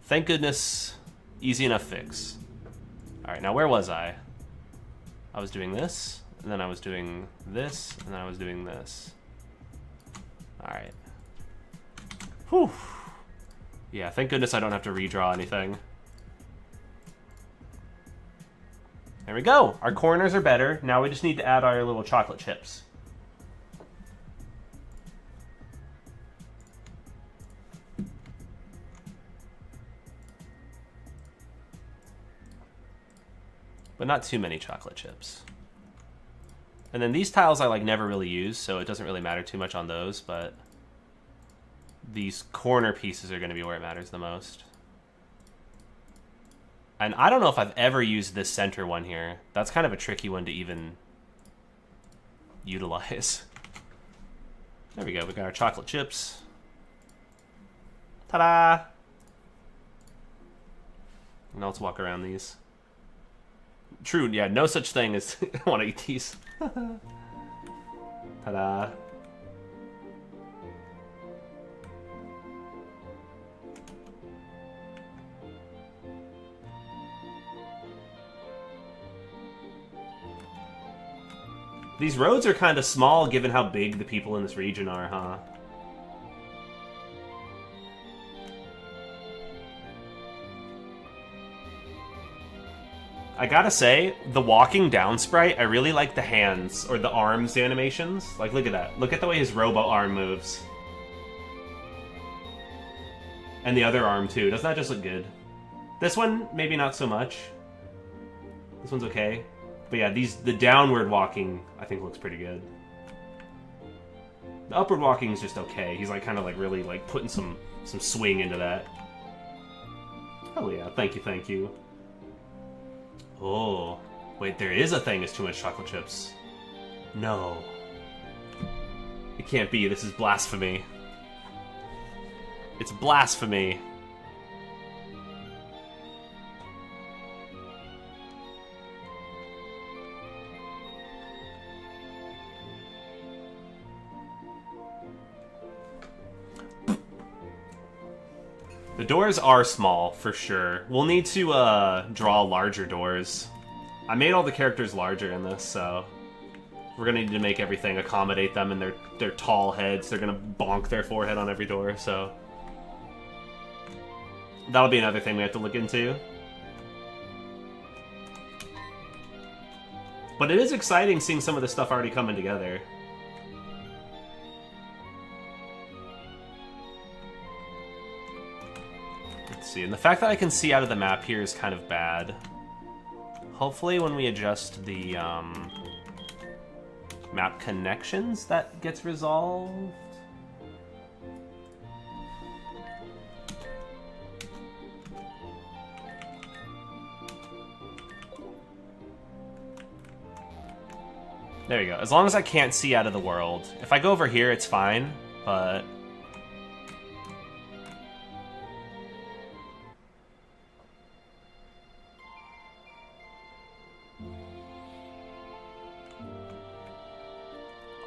Thank goodness, easy enough fix. All right, now where was I? I was doing this, and then I was doing this, and then I was doing this. All right. Whew. Yeah, thank goodness I don't have to redraw anything. There we go. Our corners are better. Now we just need to add our little chocolate chips. But not too many chocolate chips. And then these tiles I like never really use, so it doesn't really matter too much on those, but these corner pieces are going to be where it matters the most. And I don't know if I've ever used this center one here. That's kind of a tricky one to even utilize. There we go, we got our chocolate chips. Ta-da! Now let's walk around these. True, yeah, no such thing as I want to eat these. Ta-da. These roads are kind of small given how big the people in this region are, huh? I gotta say, the walking down sprite, I really like the hands, or the arms animations. Like, look at that. Look at the way his robot arm moves. And the other arm, too. Doesn't that just look good? This one, maybe not so much. This one's okay. But yeah, the downward walking, I think, looks pretty good. The upward walking is just okay. He's, like, kind of, like, really, like, putting some swing into that. Oh, yeah. Thank you, thank you. Oh, wait, there is a thing as too much chocolate chips. No. It can't be. This is blasphemy. It's blasphemy. The doors are small, for sure. We'll need to draw larger doors. I made all the characters larger in this, so we're gonna need to make everything accommodate them and their tall heads. They're gonna bonk their forehead on every door, so that'll be another thing we have to look into. But it is exciting seeing some of this stuff already coming together. See, and the fact that I can see out of the map here is kind of bad. Hopefully when we adjust the map connections, that gets resolved. There you go. As long as I can't see out of the world. If I go over here, it's fine, but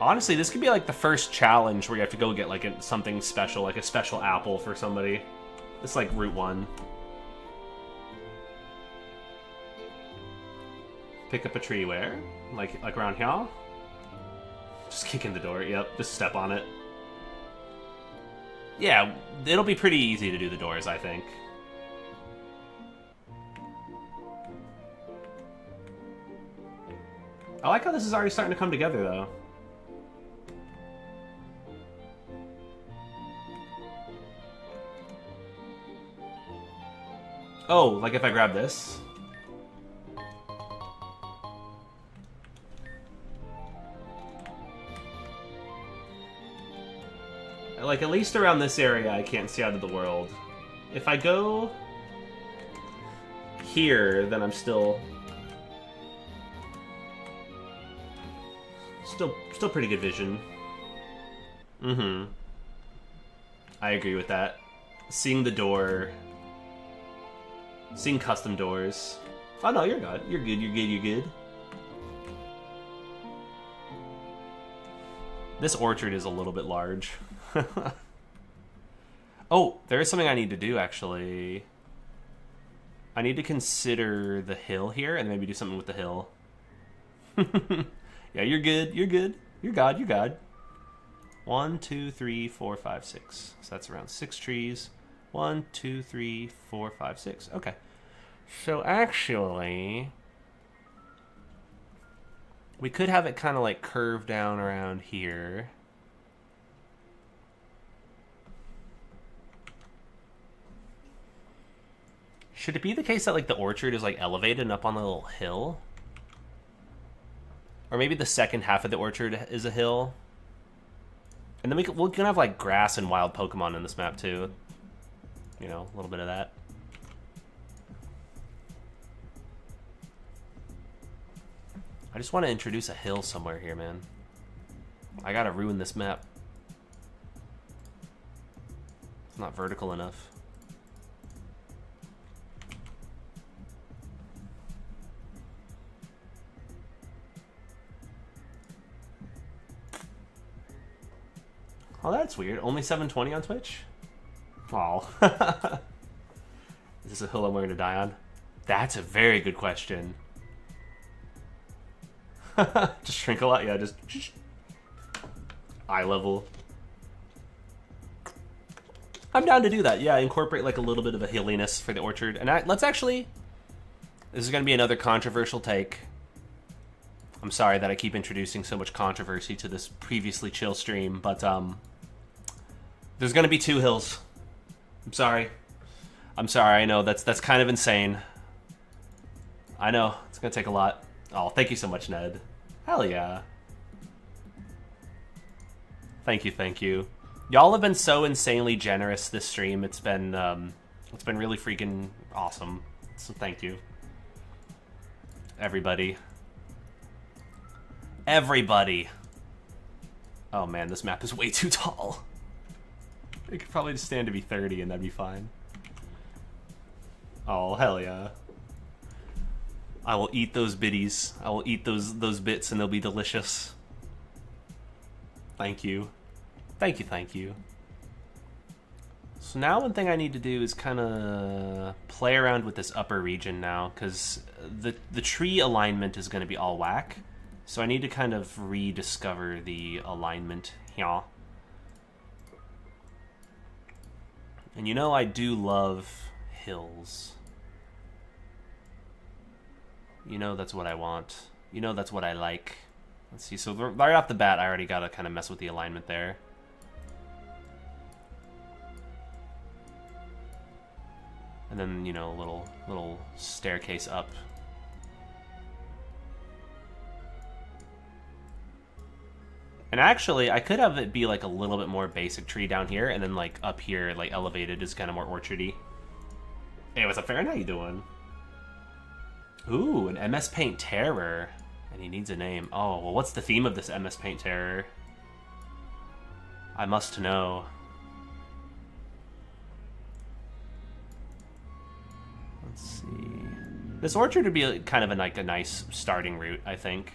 Honestly, this could be like the first challenge where you have to go get like something special, like a special apple for somebody. It's like Route 1. Pick up a tree where? Like around here? Just kick in the door, yep, just step on it. Yeah, it'll be pretty easy to do the doors, I think. I like how this is already starting to come together, though. Oh, like if I grab this? Like, at least around this area, I can't see out of the world. If I go here, then I'm still pretty good vision. Mm-hmm. I agree with that. Seeing the door, seeing custom doors. Oh no, you're good. You're good. You're good. You're good. This orchard is a little bit large. Oh, there is something I need to do, actually. I need to consider the hill here and maybe do something with the hill. Yeah, you're good. You're good. You're God. You're God. 1, 2, 3, 4, 5, 6. So that's around 6 trees. 1, 2, 3, 4, 5, 6. Okay. So actually, we could have it kind of like curve down around here. Should it be the case that like the orchard is like elevated and up on the little hill? Or maybe the second half of the orchard is a hill. And then we can have like grass and wild Pokemon in this map too. You know, a little bit of that. I just want to introduce a hill somewhere here, man. I gotta ruin this map. It's not vertical enough. Oh, that's weird. Only 720 on Twitch? Oh. Is this a hill I'm going to die on? That's a very good question. Just shrink a lot? Yeah, just eye level. I'm down to do that. Yeah, incorporate like a little bit of a hilliness for the orchard. And let's actually... This is going to be another controversial take. I'm sorry that I keep introducing so much controversy to this previously chill stream, but there's going to be 2 hills. I'm sorry. I'm sorry, I know, that's kind of insane. I know, it's going to take a lot. Oh, thank you so much, Ned. Hell yeah. Thank you, thank you. Y'all have been so insanely generous this stream. It's been really freaking awesome. So thank you. Everybody. Everybody. Oh man, this map is way too tall. It could probably just stand to be 30 and that'd be fine. Oh, hell yeah. I will eat those biddies. I will eat those bits and they'll be delicious. Thank you. Thank you, thank you. So now one thing I need to do is kind of play around with this upper region now, because the tree alignment is going to be all whack. So I need to kind of rediscover the alignment here. And you know I do love hills. You know that's what I want. You know that's what I like. Let's see, so right off the bat I already got to kind of mess with the alignment there. And then, you know, a little staircase up. And actually, I could have it be like a little bit more basic tree down here, and then like up here, like elevated, is kind of more orchardy. Hey, what's up, Farron? How you doing? Ooh, an MS Paint Terror. And he needs a name. Oh, well, what's the theme of this MS Paint Terror? I must know. Let's see. This orchard would be kind of like a nice starting route, I think.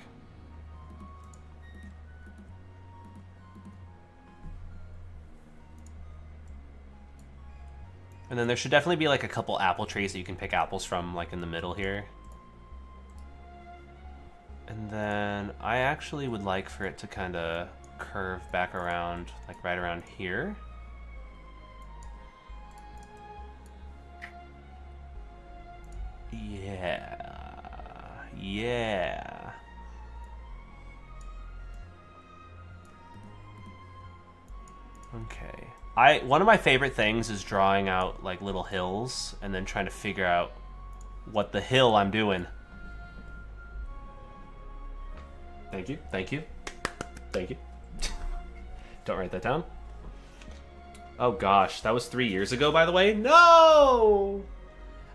And then there should definitely be like a couple apple trees that you can pick apples from, like in the middle here. And then I actually would like for it to kind of curve back around, like right around here. Yeah. Okay. One of my favorite things is drawing out like little hills and then trying to figure out what the hill I'm doing. Thank you. Thank you. Thank you. Don't write that down. Oh gosh, that was 3 years ago, by the way. No!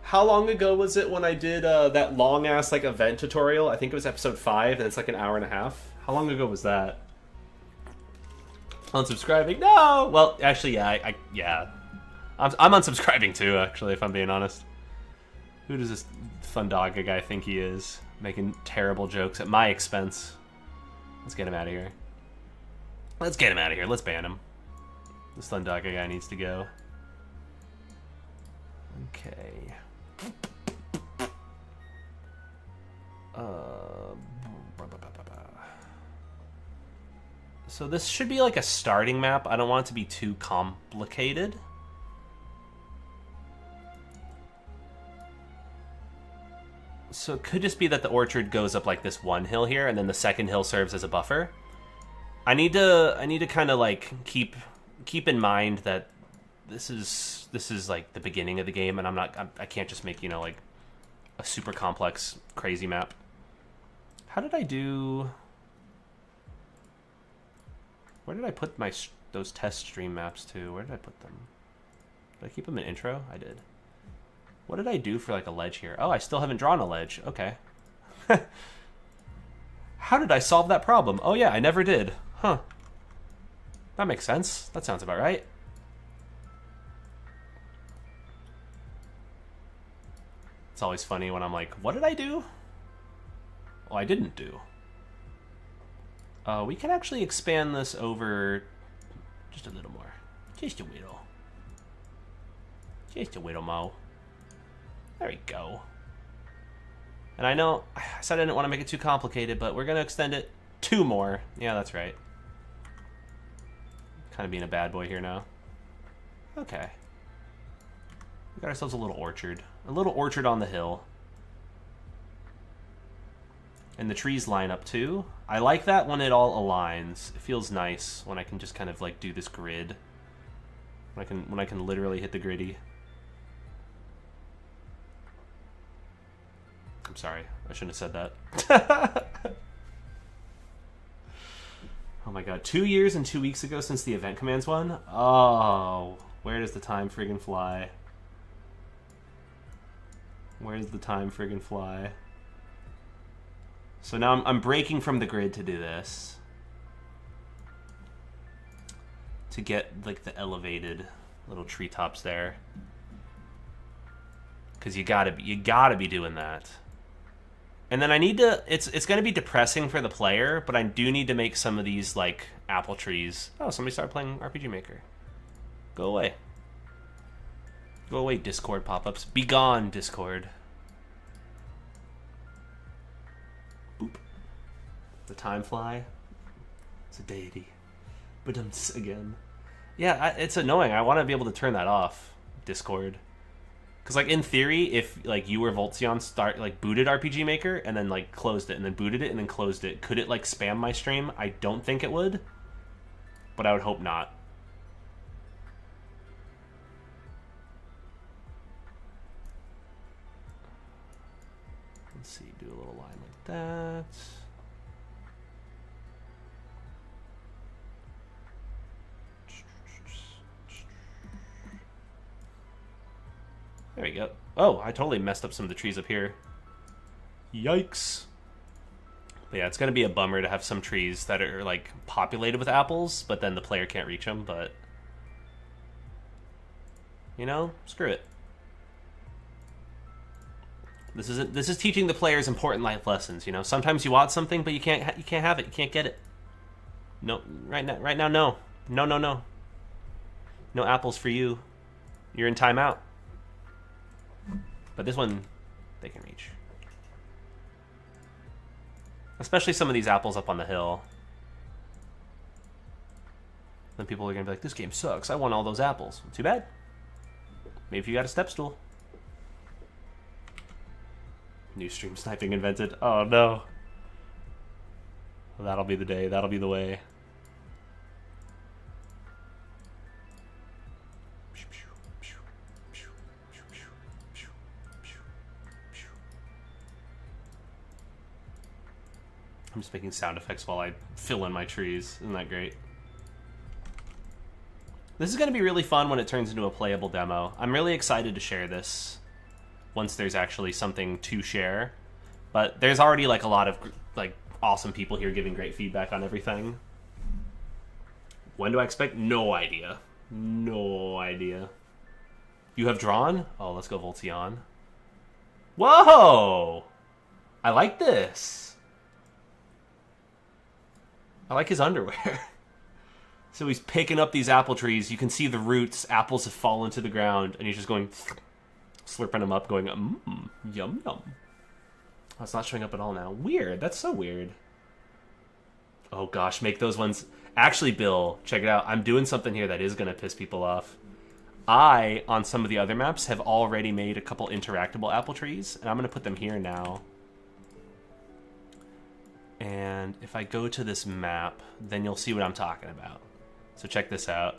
How long ago was it when I did that long-ass like event tutorial? I think it was episode 5, and it's like an hour and a half. How long ago was that? Unsubscribing? No! Well, actually, yeah. I'm unsubscribing too, actually, if I'm being honest. Who does this Thundaga guy think he is? Making terrible jokes at my expense. Let's get him out of here. Let's get him out of here. Let's ban him. This Thundaga guy needs to go. Okay. So this should be like a starting map. I don't want it to be too complicated. So it could just be that the orchard goes up like this one hill here, and then the second hill serves as a buffer. I need to kind of like keep in mind that this is like the beginning of the game, and I can't just make, you know, like a super complex crazy map. How did I do? Where did I put those test stream maps to? Where did I put them? Did I keep them in intro? I did. What did I do for like a ledge here? Oh, I still haven't drawn a ledge. Okay. How did I solve that problem? Oh yeah, I never did. Huh. That makes sense. That sounds about right. It's always funny when I'm like, what did I do? Well, I didn't do. We can actually expand this over just a little more. Just a little. Just a little more. There we go. And I know I said I didn't want to make it too complicated, but we're going to extend it 2 more. Yeah, that's right. Kind of being a bad boy here now. Okay. We got ourselves a little orchard. A little orchard on the hill. And the trees line up too. I like that when it all aligns. It feels nice when I can just kind of like do this grid. When I can literally hit the griddy. I'm sorry, I shouldn't have said that. Oh my god, 2 years and 2 weeks ago since the event commands one? Oh, where does the time friggin' fly? Where does the time friggin' fly? So now I'm breaking from the grid to do this. To get like the elevated little treetops there. Cause you gotta be doing that. And then I need to, it's gonna be depressing for the player, but I do need to make some of these like apple trees. Oh, somebody started playing RPG Maker. Go away. Go away, Discord pop-ups. Be gone, Discord. Boop. The time fly. It's a deity. But again. Yeah, it's annoying. I want to be able to turn that off, Discord. Because, like, in theory, if, like, you or Voltzion booted RPG Maker and then, like, closed it and then booted it and then closed it, could it, like, spam my stream? I don't think it would. But I would hope not. Let's see, do a little line like that. There we go. Oh, I totally messed up some of the trees up here. Yikes. But yeah, it's going to be a bummer to have some trees that are, like, populated with apples, but then the player can't reach them, but... You know, screw it. This is teaching the players important life lessons, you know? Sometimes you want something, but you can't have it. You can't get it. No, right now, no. No. No apples for you. You're in timeout. But this one, they can reach. Especially some of these apples up on the hill. Then people are going to be like, this game sucks. I want all those apples. Too bad. Maybe if you got a step stool. New stream sniping invented. Oh, no. Well, that'll be the day. That'll be the way. I'm just making sound effects while I fill in my trees. Isn't that great? This is going to be really fun when it turns into a playable demo. I'm really excited to share this once there's actually something to share. But there's already like a lot of like awesome people here giving great feedback on everything. When do I expect? No idea. No idea. You have drawn? Oh, let's go Voltion. Whoa! I like this. I like his underwear. So he's picking up these apple trees. You can see the roots. Apples have fallen to the ground. And he's just going, slurping them up, going, yum, yum. Oh, it's not showing up at all now. Weird. That's so weird. Oh, gosh. Make those ones. Actually, Bill, check it out. I'm doing something here that is going to piss people off. I, on some of the other maps, have already made a couple interactable apple trees. And I'm going to put them here now. And if I go to this map, then you'll see what I'm talking about. So check this out.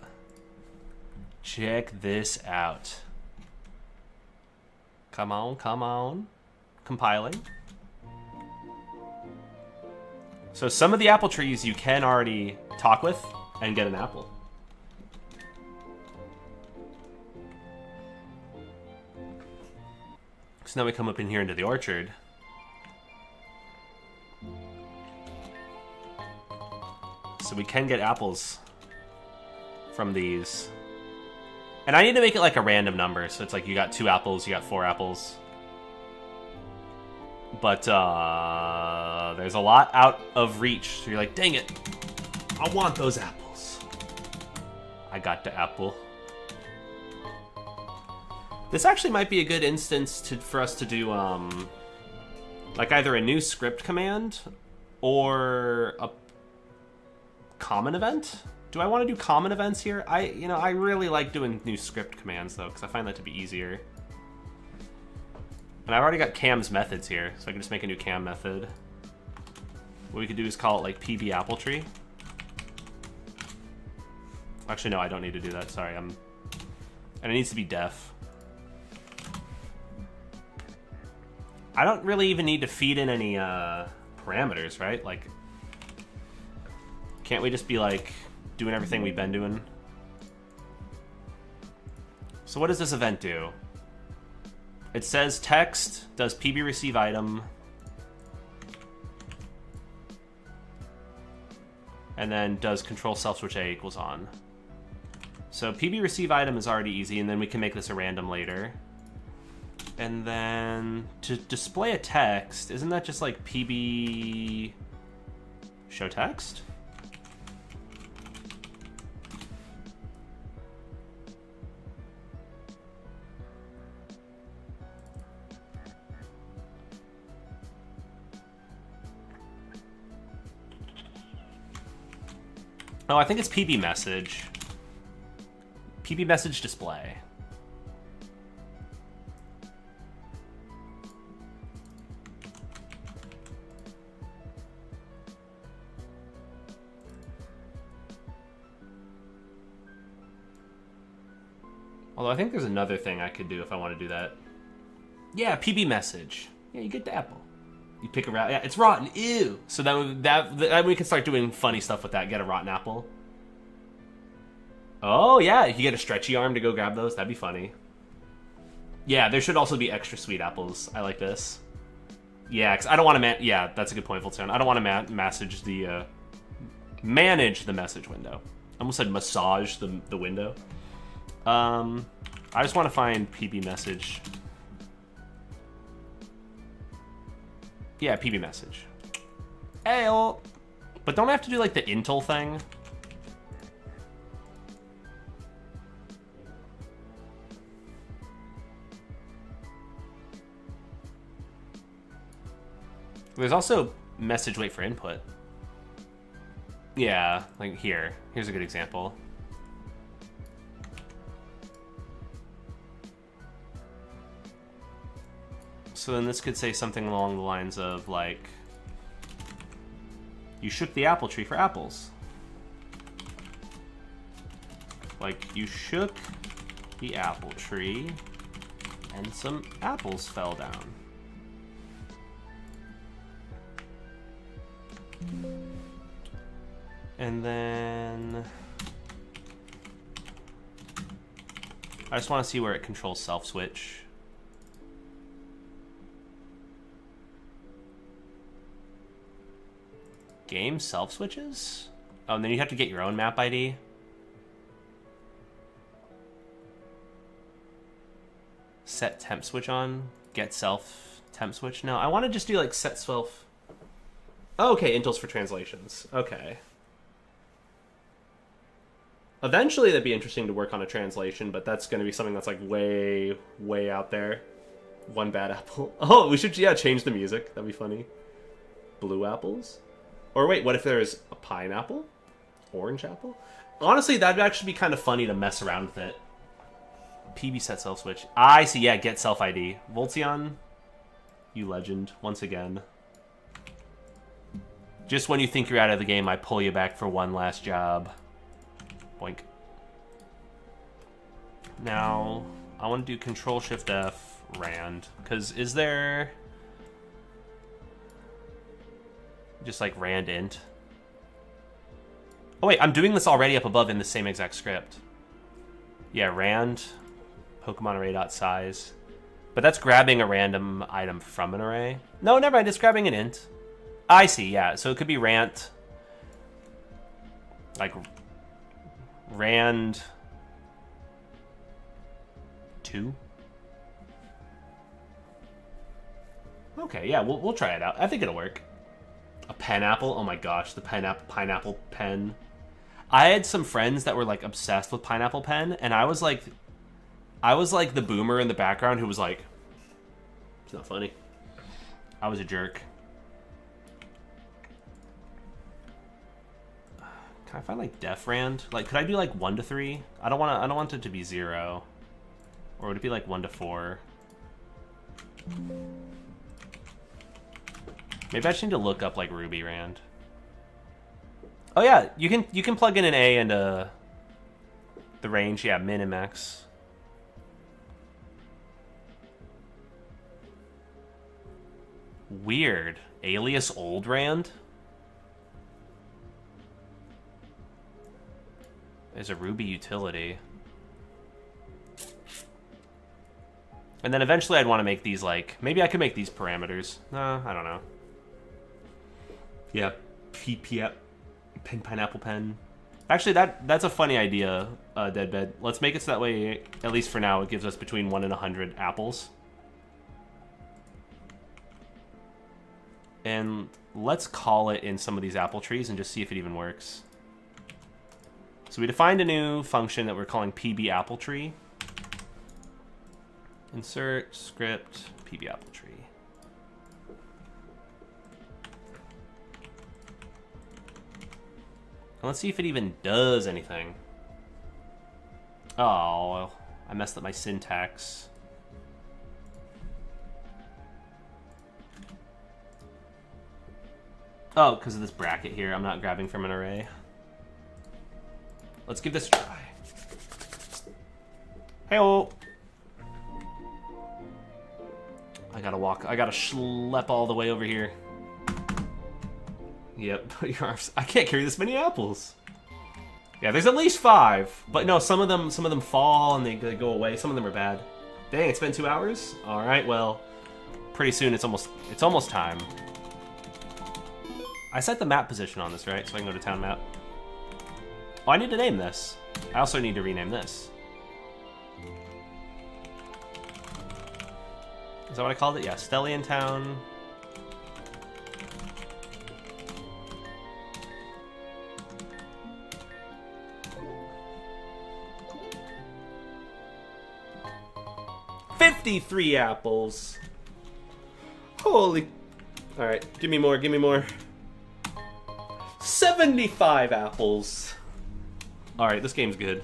Check this out. Come on, come on. Compiling. So some of the apple trees you can already talk with and get an apple. So now we come up in here into the orchard. So we can get apples from these. And I need to make it like a random number. So it's like you got 2 apples, you got 4 apples. But there's a lot out of reach. So you're like, dang it. I want those apples. I got the apple. This actually might be a good instance for us to do like either a new script command or a common event? Do I want to do common events here? I really like doing new script commands though, because I find that to be easier. And I've already got Cam's methods here, so I can just make a new Cam method. What we could do is call it like PB apple tree. Actually, no, I don't need to do that. Sorry, and it needs to be def. I don't really even need to feed in any parameters, right? Like, can't we just be like doing everything we've been doing? So what does this event do? It says text, does PB receive item, and then does control self switch A equals on. So PB receive item is already easy, and then we can make this a random later. And then to display a text, isn't that just like PB show text? Oh, I think it's PB message. PB message display. Although I think there's another thing I could do if I want to do that. Yeah, PB message. Yeah, you get the apple. You pick a rotten. Yeah, it's rotten. Ew. So that we can start doing funny stuff with that. Get a rotten apple. Oh yeah, you get a stretchy arm to go grab those. That'd be funny. Yeah, there should also be extra sweet apples. I like this. Yeah, because I don't want to. Yeah, that's a good point, Voltone. I don't want to manage the message window. I almost said massage the window. I just want to find PB message. Yeah, PB message. Ayo. But don't I have to do like the intel thing? There's also message wait for input. Yeah, like here. Here's a good example. So then this could say something along the lines of, like, you shook the apple tree for apples. Like, you shook the apple tree and some apples fell down. And then I just want to see where it controls self switch. Game self switches? Oh, and then you have to get your own map ID. Set temp switch on. Get self temp switch. No, I want to just do like set self. Oh, okay, intels for translations. Okay. Eventually that'd be interesting to work on a translation, but that's going to be something that's like way, way out there. One bad apple. Oh, we should, yeah, change the music. That'd be funny. Blue apples? Or wait, what if there's a pineapple? Orange apple? Honestly, that'd actually be kind of funny to mess around with it. PB set self switch. I see, yeah, get self ID. Voltion, you legend, once again. Just when you think you're out of the game, I pull you back for one last job. Boink. Now, I want to do Control-Shift-F, rand. Because is there... just like rand int? Oh wait, I'm doing this already up above in the same exact script. Yeah, rand, Pokemon array.size. But that's grabbing a random item from an array. No, never mind, it's grabbing an int. I see, yeah. So it could be rant. Like... rand 2. Okay, yeah, we'll try it out. I think it'll work. A pineapple? Oh my gosh, the pineapple pen. I had some friends that were like obsessed with pineapple pen, and I was like the boomer in the background who was like, it's not funny. I was a jerk. Can I find like def rand? Like, could I do like 1 to 3? I don't want it to be 0. Or would it be like 1 to 4? Maybe I just need to look up like Ruby rand. Oh yeah, you can plug in an A into the range, yeah, min and max. Weird. Alias old rand? There's a Ruby utility. And then eventually I'd want to make these like... maybe I could make these parameters. No, I don't know. Yeah. Pineapple pen. Actually, that's a funny idea, Deadbed. Let's make it so that way, at least for now, it gives us between 1 and 100 apples. And let's call it in some of these apple trees and just see if it even works. So we defined a new function that we're calling PB apple tree. Insert script PB apple tree. And let's see if it even does anything. Oh, I messed up my syntax. Oh, because of this bracket here, I'm not grabbing from an array. Let's give this a try. Hey-oh! I gotta schlep all the way over here. Yep, I can't carry this many apples. Yeah, there's at least 5, but no, some of them fall and they go away. Some of them are bad. Dang, it's been 2 hours. All right, well, pretty soon it's almost time. I set the map position on this, right? So I can go to town map. Oh, I need to name this. I also need to rename this. Is that what I called it? Yeah, Stellian Town. $53 apples. Holy All right, give me more, give me more. 75 apples. All right, this game's good.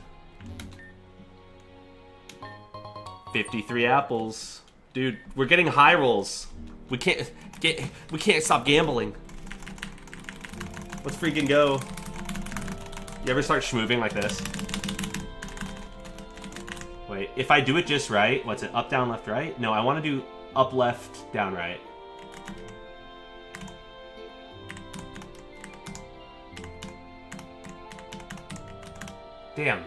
53 apples. Dude, we're getting high rolls. We can't stop gambling. Let's freaking go. You ever start schmooving like this? Wait, if I do it just right, what's it? Up, down, left, right? No, I want to do up, left, down, right. Damn.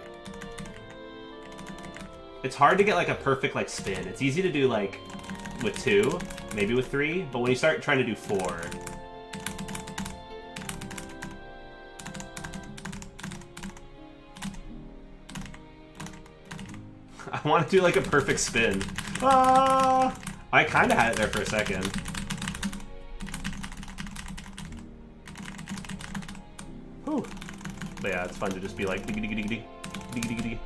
It's hard to get like a perfect like spin. It's easy to do like with 2, maybe with 3, but when you start trying to do 4, I want to do like a perfect spin. Ah! I kind of had it there for a second. Whew. But yeah, it's fun to just be like diggy diggy diggy diggy diggy diggy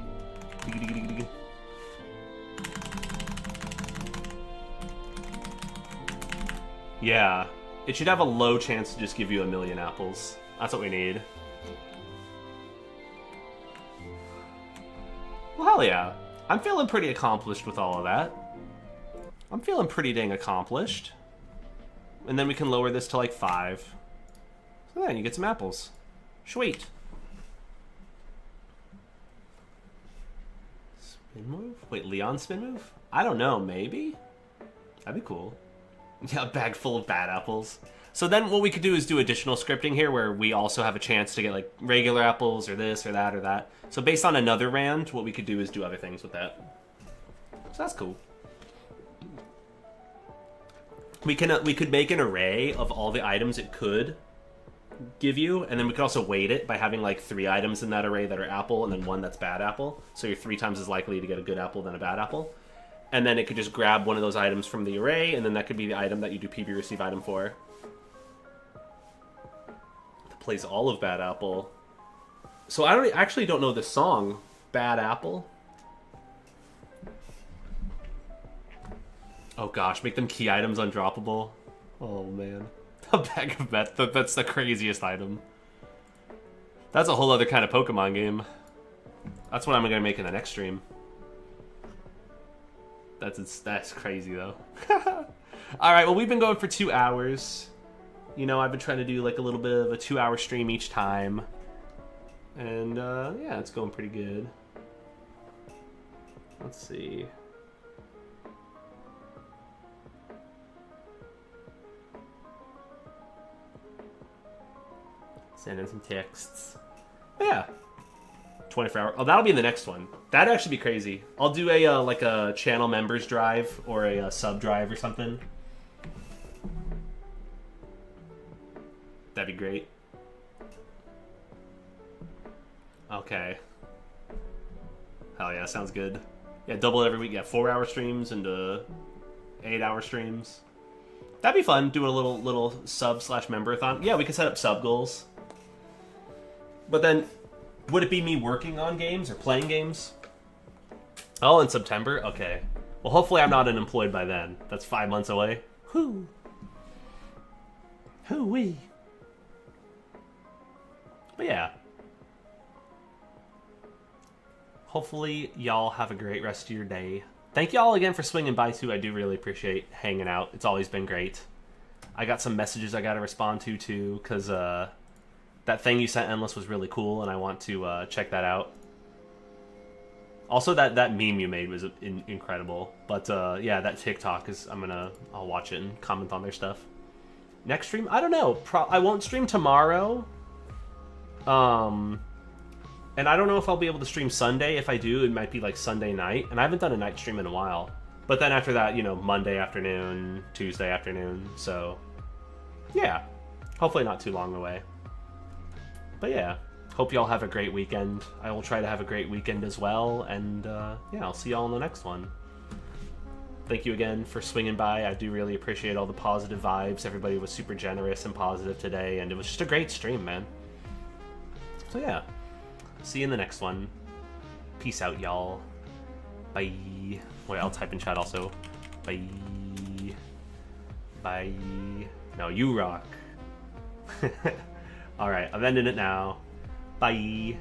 diggy diggy diggy diggy. Yeah, it should have a low chance to just give you 1,000,000 apples. That's what we need. Well, hell yeah. I'm feeling pretty accomplished with all of that. I'm feeling pretty dang accomplished. And then we can lower this to like 5. So then you get some apples. Sweet. Spin move? Wait, Leon spin move? I don't know, maybe? That'd be cool. Yeah, a bag full of bad apples. So then what we could do is do additional scripting here where we also have a chance to get like regular apples or this or that or that. So based on another round, what we could do is do other things with that. So that's cool. We could make an array of all the items it could give you, and then we could also weight it by having like 3 items in that array that are apple and then 1 that's bad apple. So you're 3 times as likely to get a good apple than a bad apple. And then it could just grab one of those items from the array, and then that could be the item that you do PB receive item for. That plays all of Bad Apple. So I actually don't know this song, Bad Apple. Oh gosh, make them key items undroppable. Oh man. A bag of meth, that's the craziest item. That's a whole other kind of Pokemon game. That's what I'm gonna make in the next stream. That's crazy though. Alright, well we've been going for 2 hours. You know, I've been trying to do like a little bit of a 2-hour stream each time. And yeah, it's going pretty good. Let's see. Send in some texts. But yeah. 24 hour. Oh, that'll be in the next one. That'd actually be crazy. I'll do a like a channel members drive or a sub drive or something. That'd be great. Okay. Hell yeah, sounds good. Yeah, double every week. Yeah, 4-hour streams into 8-hour streams. That'd be fun. Do a little sub/member-a-thon. Yeah, we could set up sub goals. But then, would it be me working on games or playing games? Oh, in September? Okay. Well, hopefully I'm not unemployed by then. That's 5 months away. Whoo. Hoo-wee. But yeah. Hopefully y'all have a great rest of your day. Thank y'all again for swinging by too. I do really appreciate hanging out. It's always been great. I got some messages I got to respond to too, because that thing you sent Endless was really cool, and I want to check that out. Also, that meme you made was incredible. But yeah, that TikTok is I'll watch it and comment on their stuff. Next stream, I don't know. I won't stream tomorrow. And I don't know if I'll be able to stream Sunday. If I do, it might be like Sunday night. And I haven't done a night stream in a while. But then after that, you know, Monday afternoon, Tuesday afternoon. So, yeah. Hopefully not too long away. But yeah. Hope y'all have a great weekend. I will try to have a great weekend as well. And yeah, I'll see y'all in the next one. Thank you again for swinging by. I do really appreciate all the positive vibes. Everybody was super generous and positive today. And it was just a great stream, man. So yeah. See you in the next one. Peace out, y'all. Bye. Wait, I'll type in chat also. Bye. Bye. Bye. No, you rock. Alright, I'm ending it now. Bye.